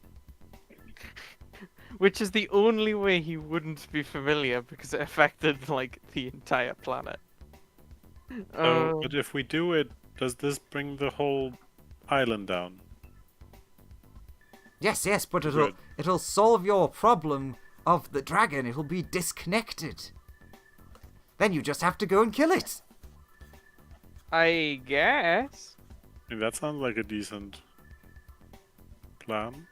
Which is the only way he wouldn't be familiar, because it affected, like, the entire planet. So, but if we do it, does this bring the whole island down? Yes, but Good. it'll solve your problem of the dragon. It'll be disconnected. Then you just have to go and kill it. I guess. I mean, that sounds like a decent plan.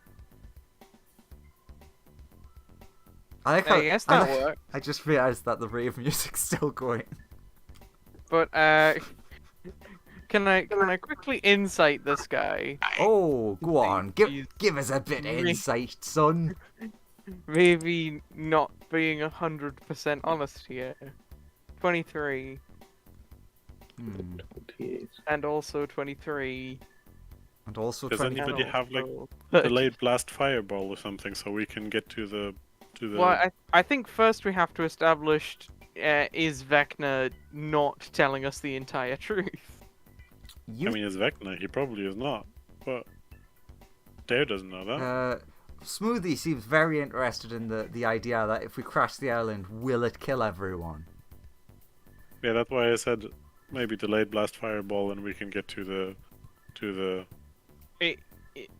I like how, I guess that works. I just realized that the rave music's still going. But can I quickly insight this guy? Oh, go on, He's give us a bit of really- insight, son. Maybe not being 100% honest here. 23 Hmm. and also 23. And also Does 20. anybody have like also- delayed blast fireball or something so we can get to the Well, I think first we have to establish is Vecna not telling us the entire truth? You I mean, it's Vecna. He probably is not, but Dare doesn't know that. Smoothie seems very interested in the idea that if we crash the island, will it kill everyone? Yeah, that's why I said maybe delayed blast fireball, and we can get to the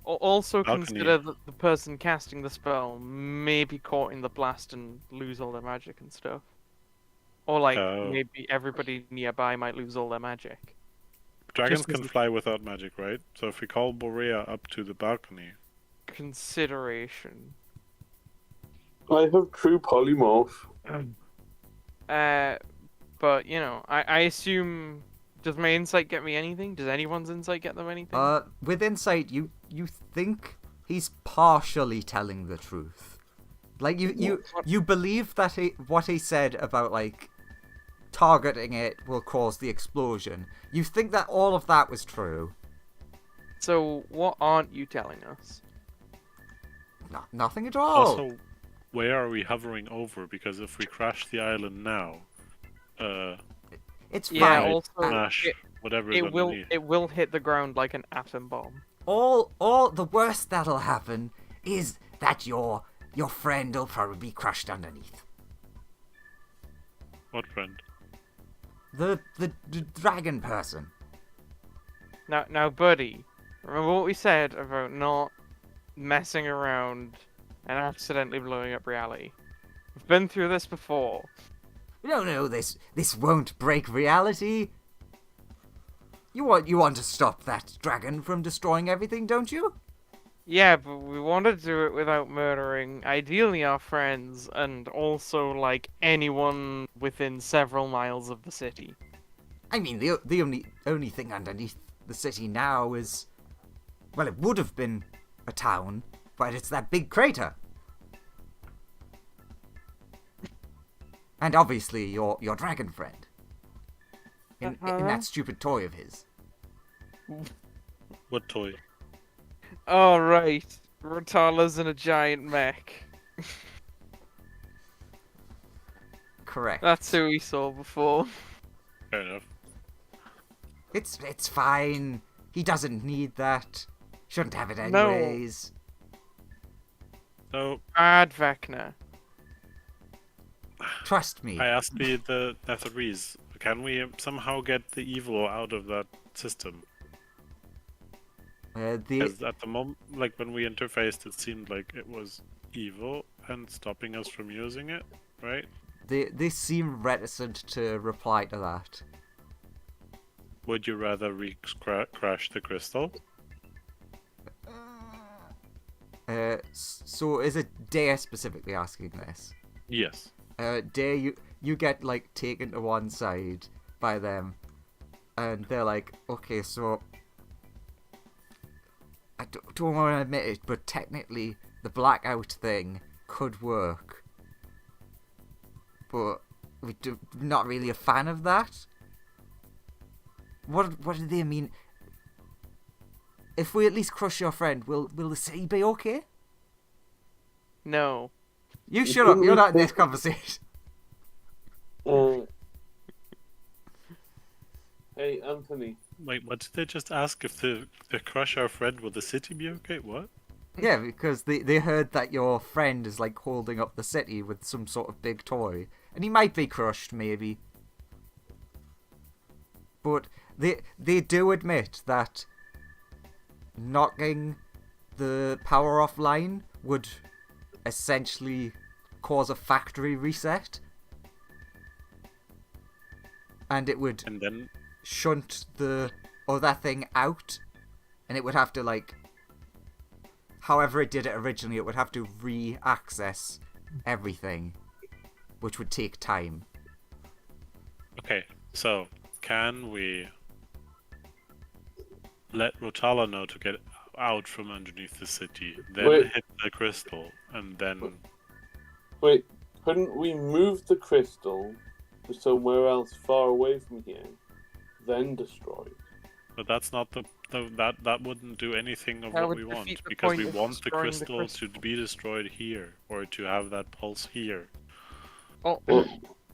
Also Balcony. consider that the person casting the spell may be caught in the blast and lose all their magic and stuff. Or like, Oh. maybe everybody nearby might lose all their magic. Dragons Just can as a- fly without magic, right? So if we call Borea up to the balcony, Consideration. I have true polymorph. But, you know, I assume... Does my insight get me anything? Does anyone's insight get them anything? With insight, you think he's partially telling the truth. Like you believe that what he said about like targeting it will cause the explosion. You think that all of that was true. So, what aren't you telling us? Nothing at all. also, where are we hovering over? Because if we crash the island now, It's Yeah, fine. also, smash whatever is underneath. it will hit the ground like an atom bomb. All the worst that'll happen is that your friend will probably be crushed underneath. What friend? The dragon person. Now, buddy, remember what we said about not messing around and accidentally blowing up reality? We've been through this before. No, this won't break reality. You want to stop that dragon from destroying everything, don't you? Yeah, but we want to do it without murdering, ideally, our friends, and also, like, anyone within several miles of the city. I mean, the only thing underneath the city now is, well, it would have been a town, but it's that big crater. And obviously your dragon friend. In that stupid toy of his. What toy? Oh, right. Rotala's in a giant mech. Correct. That's who we saw before. Fair enough. It's fine. He doesn't need that. Shouldn't have it No. anyways. So Bad Vecna. Trust me. I asked the Netherese, can we somehow get the evil out of that system? Because at the moment, like when we interfaced, it seemed like it was evil and stopping us from using it, right? They seem reticent to reply to that. Would you rather crash the crystal? So is it Dare specifically asking this? Yes. Dare, you get like taken to one side by them, and they're like, okay, so I don't want to admit it, but technically the blackout thing could work, but we're not really a fan of that. What do they mean? If we at least crush your friend, will the city be okay? No. You shut up. You're not in this conversation. Hey, Anthony. Wait, what did they just ask? If the crush our friend, will the city be okay? What? Yeah, because they heard that your friend is like holding up the city with some sort of big toy, and he might be crushed, maybe. But they do admit that knocking the power offline would essentially cause a factory reset, and it would And then shunt the other thing out, and it would have to like, however it did it originally, it would have to re-access everything, which would take time. Okay, so can we let Rotala know to get out from underneath the city, then Wait. hit the crystal, and then Wait, couldn't we move the crystal to somewhere else far away from here, then destroy it? but that's not that wouldn't do anything of That what would we want defeat the because point we of want the destroying the crystal to be destroyed here or to have that pulse here Oh, Well,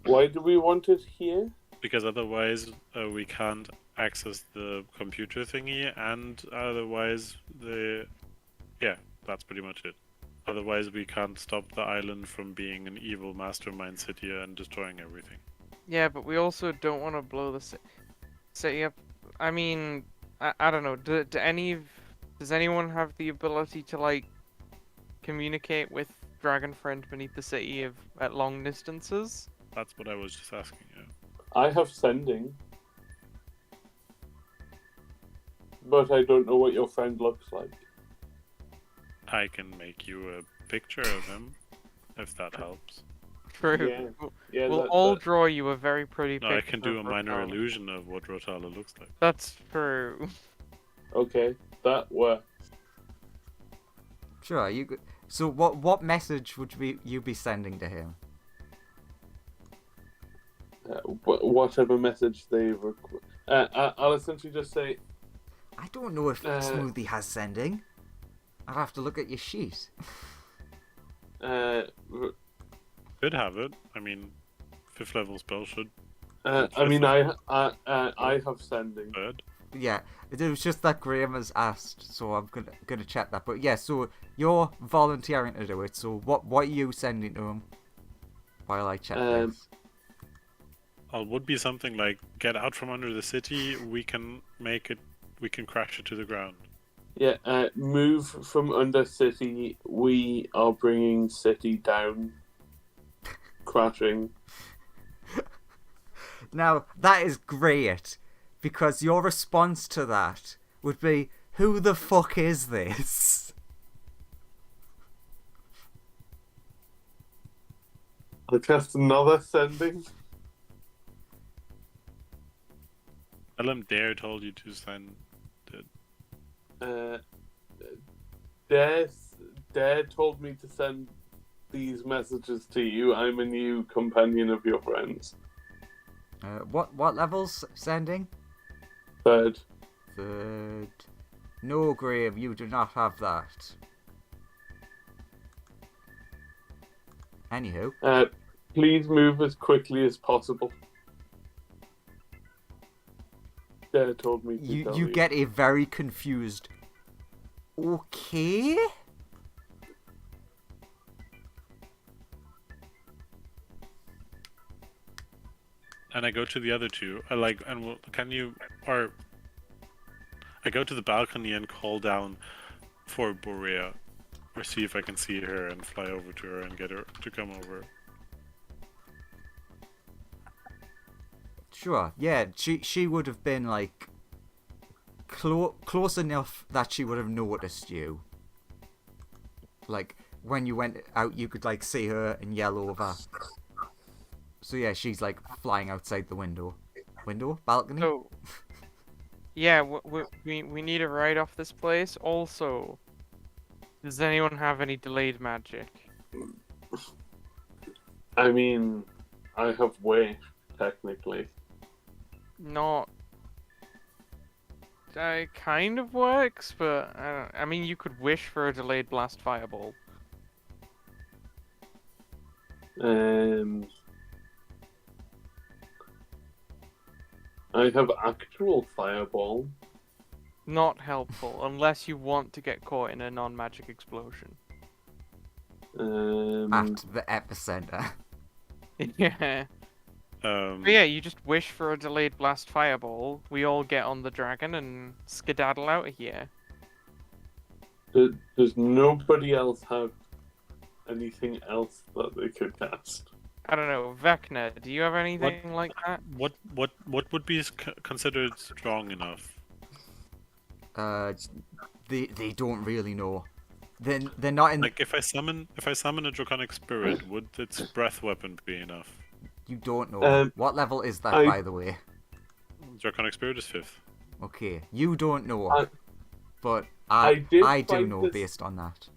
why do we want it here? because otherwise we can't access the computer thingy and otherwise that's pretty much it. Otherwise we can't stop the island from being an evil mastermind city and destroying everything. yeah, but we also don't want to blow the city up. I mean, I don't know. Does anyone have the ability to like communicate with Dragon Friend beneath the city at long distances? That's what I was just asking you. I have sending. But I don't know what your friend looks like. I can make you a picture of him if that helps. True. Yeah. Yeah, We'll that- all that- draw you a very pretty No, picture. I can do a of minor Rotala. illusion of what Rotala looks like. That's true. Okay, that works. Sure, you could. So what message would you be sending to him? Whatever message they request. I'll essentially just say, I don't know if Smoothie has sending. I'd have to look at your sheet. uh, Could have it. I mean, 5th level spell should I mean, I have sending. bird. Yeah, it was just that Graham has asked, so I'm gonna check that. But yeah, so you're volunteering to do it. So what are you sending to him? While I check this. Would be something like get out from under the city. We can crash it to the ground. Yeah, move from under city. We are bringing city down. Crashing. Now that is great, because your response to that would be, "Who the fuck is this?" I cast another sending. Tell him Dare told you to send it. Dare told me to send these messages to you. I'm a new companion of your friends. What levels sending? Third. Third. No, Graham, you do not have that. Anywho. Please move as quickly as possible. Dare told me to tell You get a very confused. Okay. And I go to the other two. I go to the balcony and call down for Borea, or see if I can see her and fly over to her and get her to come over. Sure. Yeah, she would have been like close enough that she would have noticed you. Like when you went out, you could like see her and yell over. So yeah, she's like flying outside the window. Balcony. So, yeah, we need to write off this place. Also, does anyone have any delayed magic? I mean, I have way, technically. Not. It kind of works, but I mean, you could wish for a delayed blast fireball. I have actual fireball. Not helpful unless you want to get caught in a non-magic explosion. At the epicenter. Yeah. But yeah, you just wish for a delayed blast fireball. We all get on the dragon and skedaddle out of here. Does nobody else have anything else that they could cast? I don't know, Vecna, do you have anything like that? What would be considered strong enough? They don't really know. They're not in. Like if I summon a draconic spirit, would its breath weapon be enough? You don't know. What level is that, by the way? Draconic spirit is 5th. Okay, you don't know, but I do know based on that.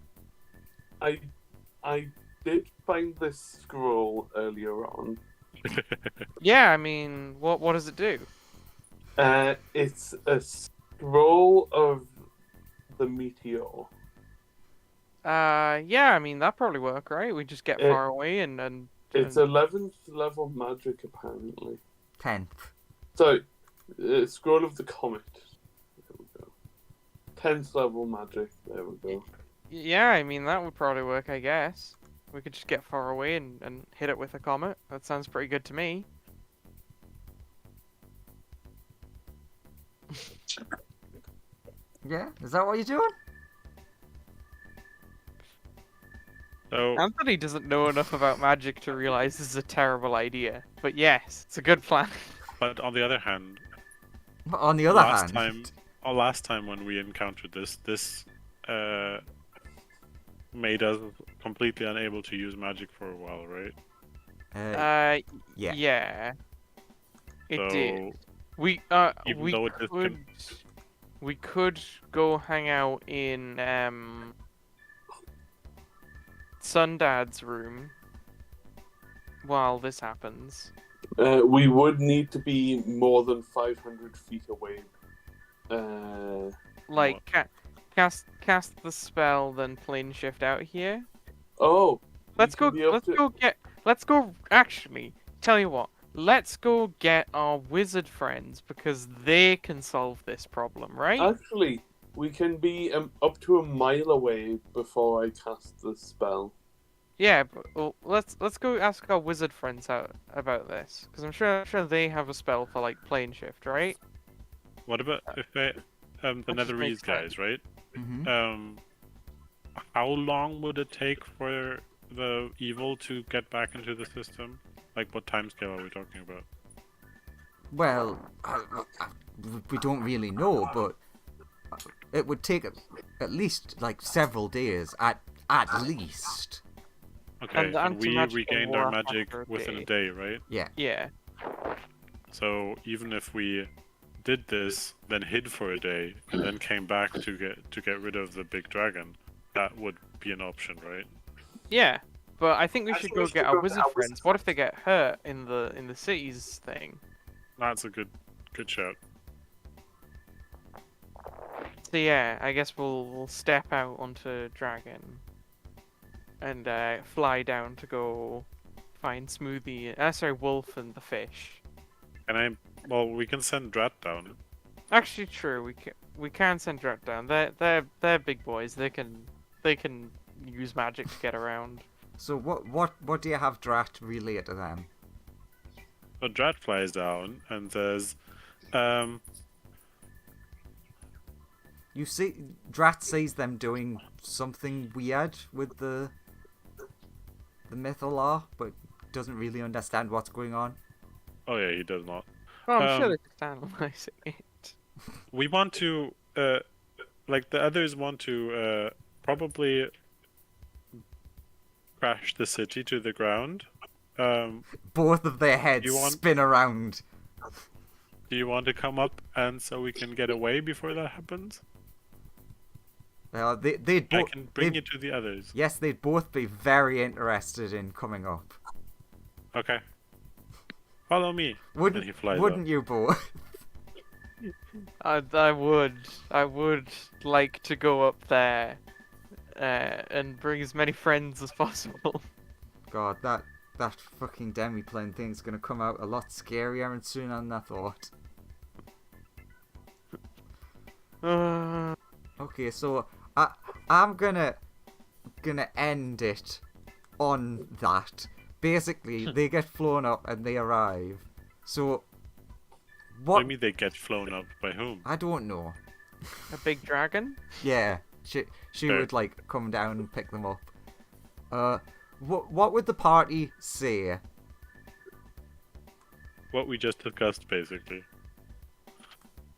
I did find this scroll earlier on. Yeah, I mean, what does it do? It's a scroll of the meteor. Yeah, I mean that probably work, right? We just get far away and. It's 11th level magic apparently. 10th. So, scroll of the comet. There we go. 10th level magic. There we go. Yeah, I mean that would probably work, I guess. We could just get far away and hit it with a comet. That sounds pretty good to me. Yeah, is that what you're doing? So Anthony doesn't know enough about magic to realize this is a terrible idea. But yes, it's a good plan. but on the other hand, But on the other hand, last time when we encountered this made us completely unable to use magic for a while, right? yeah. Yeah. It So, did. We even though it is we could go hang out in Sundad's room while this happens. We would need to be more than 500 feet away. Like cast the spell, then plane shift out here. Oh. Let's go. Actually, tell you what. Let's go get our wizard friends because they can solve this problem, right? Actually, we can be up to a mile away before I cast the spell. Yeah, but let's go ask our wizard friends out about this because I'm sure they have a spell for like plane shift, right? What about if the That just Netherese makes guys, right? Mm-hmm. How long would it take for the evil to get back into the system? Like, what timescale are we talking about? Well, we don't really know, but it would take at least like several days, at least. Okay, And and we anti-magic regained will our work magic after a within a day. day, right? Yeah. Yeah. So even if we did this, then hid for a day, and then came back to get rid of the big dragon, that would be an option, right? Yeah. But I think we should go get our wizard friends. What if they get hurt in the cities thing? That's a good shout. So yeah, I guess we'll step out onto Dragon and fly down to go find Smoothie. Sorry, Wolf and the fish. Well, we can send Drat down. Actually, true. We can send Drat down. They're big boys. They can use magic to get around. So what do you have Drat relay to them? So Drat flies down and says, You see, Drat sees them doing something weird with the Mythalar, but doesn't really understand what's going on. oh yeah, he does not. Well, I'm sure they're just analyzing it. We want to, like the others want to, probably crash the city to the ground. Both of their heads spin around. Do you want to come up and so we can get away before that happens? I can bring you to the others. Yes, they'd both be very interested in coming up. Okay. Follow me. Wouldn't and he flies wouldn't up. you both? I would like to go up there and bring as many friends as possible. God, that fucking demi-plane thing's gonna come out a lot scarier and sooner than I thought. Okay, so I'm gonna end it on that. Basically, they get flown up and they arrive. So, what? What do you mean they get flown up? By whom? I don't know. A big dragon? Yeah, she Fair. would like come down and pick them up. What would the party say? What we just discussed, basically.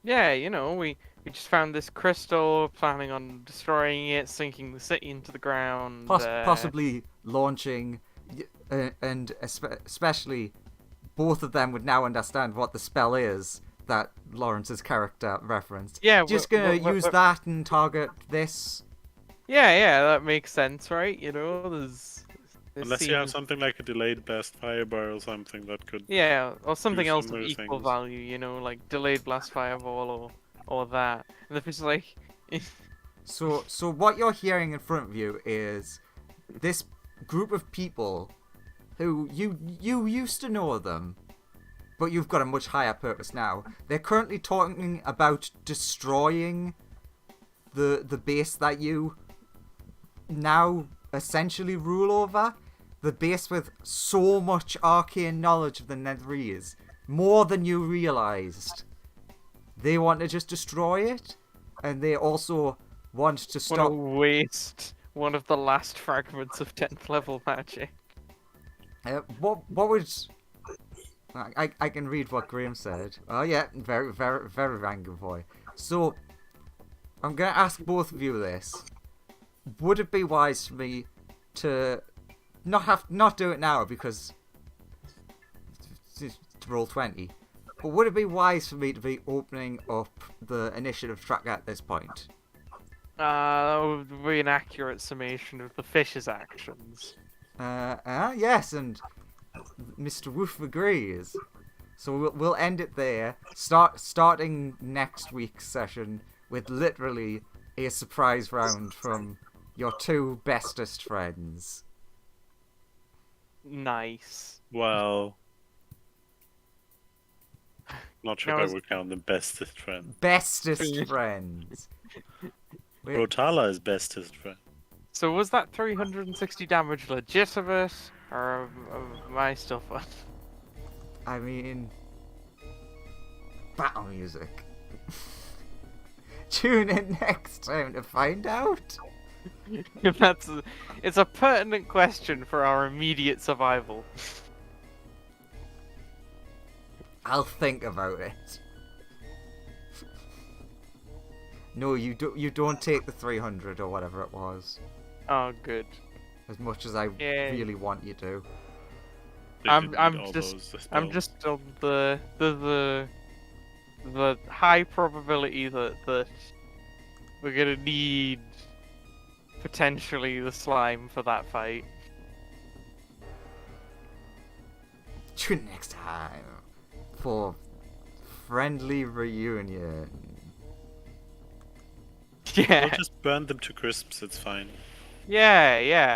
Yeah, you know, we We just found this crystal, planning on destroying it, sinking the city into the ground. Possibly launching, and especially both of them would now understand what the spell is that Lawrence's character referenced. Yeah, just gonna use that and target this. Yeah, that makes sense, right? You know, Unless you have something like a delayed blast fireball or something that could. Yeah, or something do else of similar equal things. value, you know, like delayed blast fireball or that. And if it's like, So what you're hearing in front of you is this group of people who you used to know them, but you've got a much higher purpose now. They're currently talking about destroying the base that you now essentially rule over. The base with so much arcane knowledge of the Netherese, more than you realized. They want to just destroy it, and they also want to stop. want to waste one of the last fragments of 10th level magic. What would I can read what Graham said. Oh yeah, very angry boy. So I'm gonna ask both of you this: would it be wise for me to not do it now because to roll 20? But would it be wise for me to be opening up the initiative tracker at this point? That would be an accurate summation of the fish's actions. Yes, and Mr. Woof agrees. So we'll end it there. Starting next week's session with literally a surprise round from your two bestest friends. Nice. Well, not sure Now if I would count them bestest friend. Bestest friends. Wait, Rotala is bestest friend. So was that 360 damage legitimate, or am I still fun? I mean, battle music. Tune in next time to find out. It's a pertinent question for our immediate survival. I'll think about it. No, you don't take the 300 or whatever it was. Oh, good. As much as I Yay. really want you to. They I'm should need all just those I'm spells. just on the high probability that we're gonna need potentially the slime for that fight. Tune in next time for friendly reunion. Yeah, We'll just burn them to crisps, it's fine. yeah.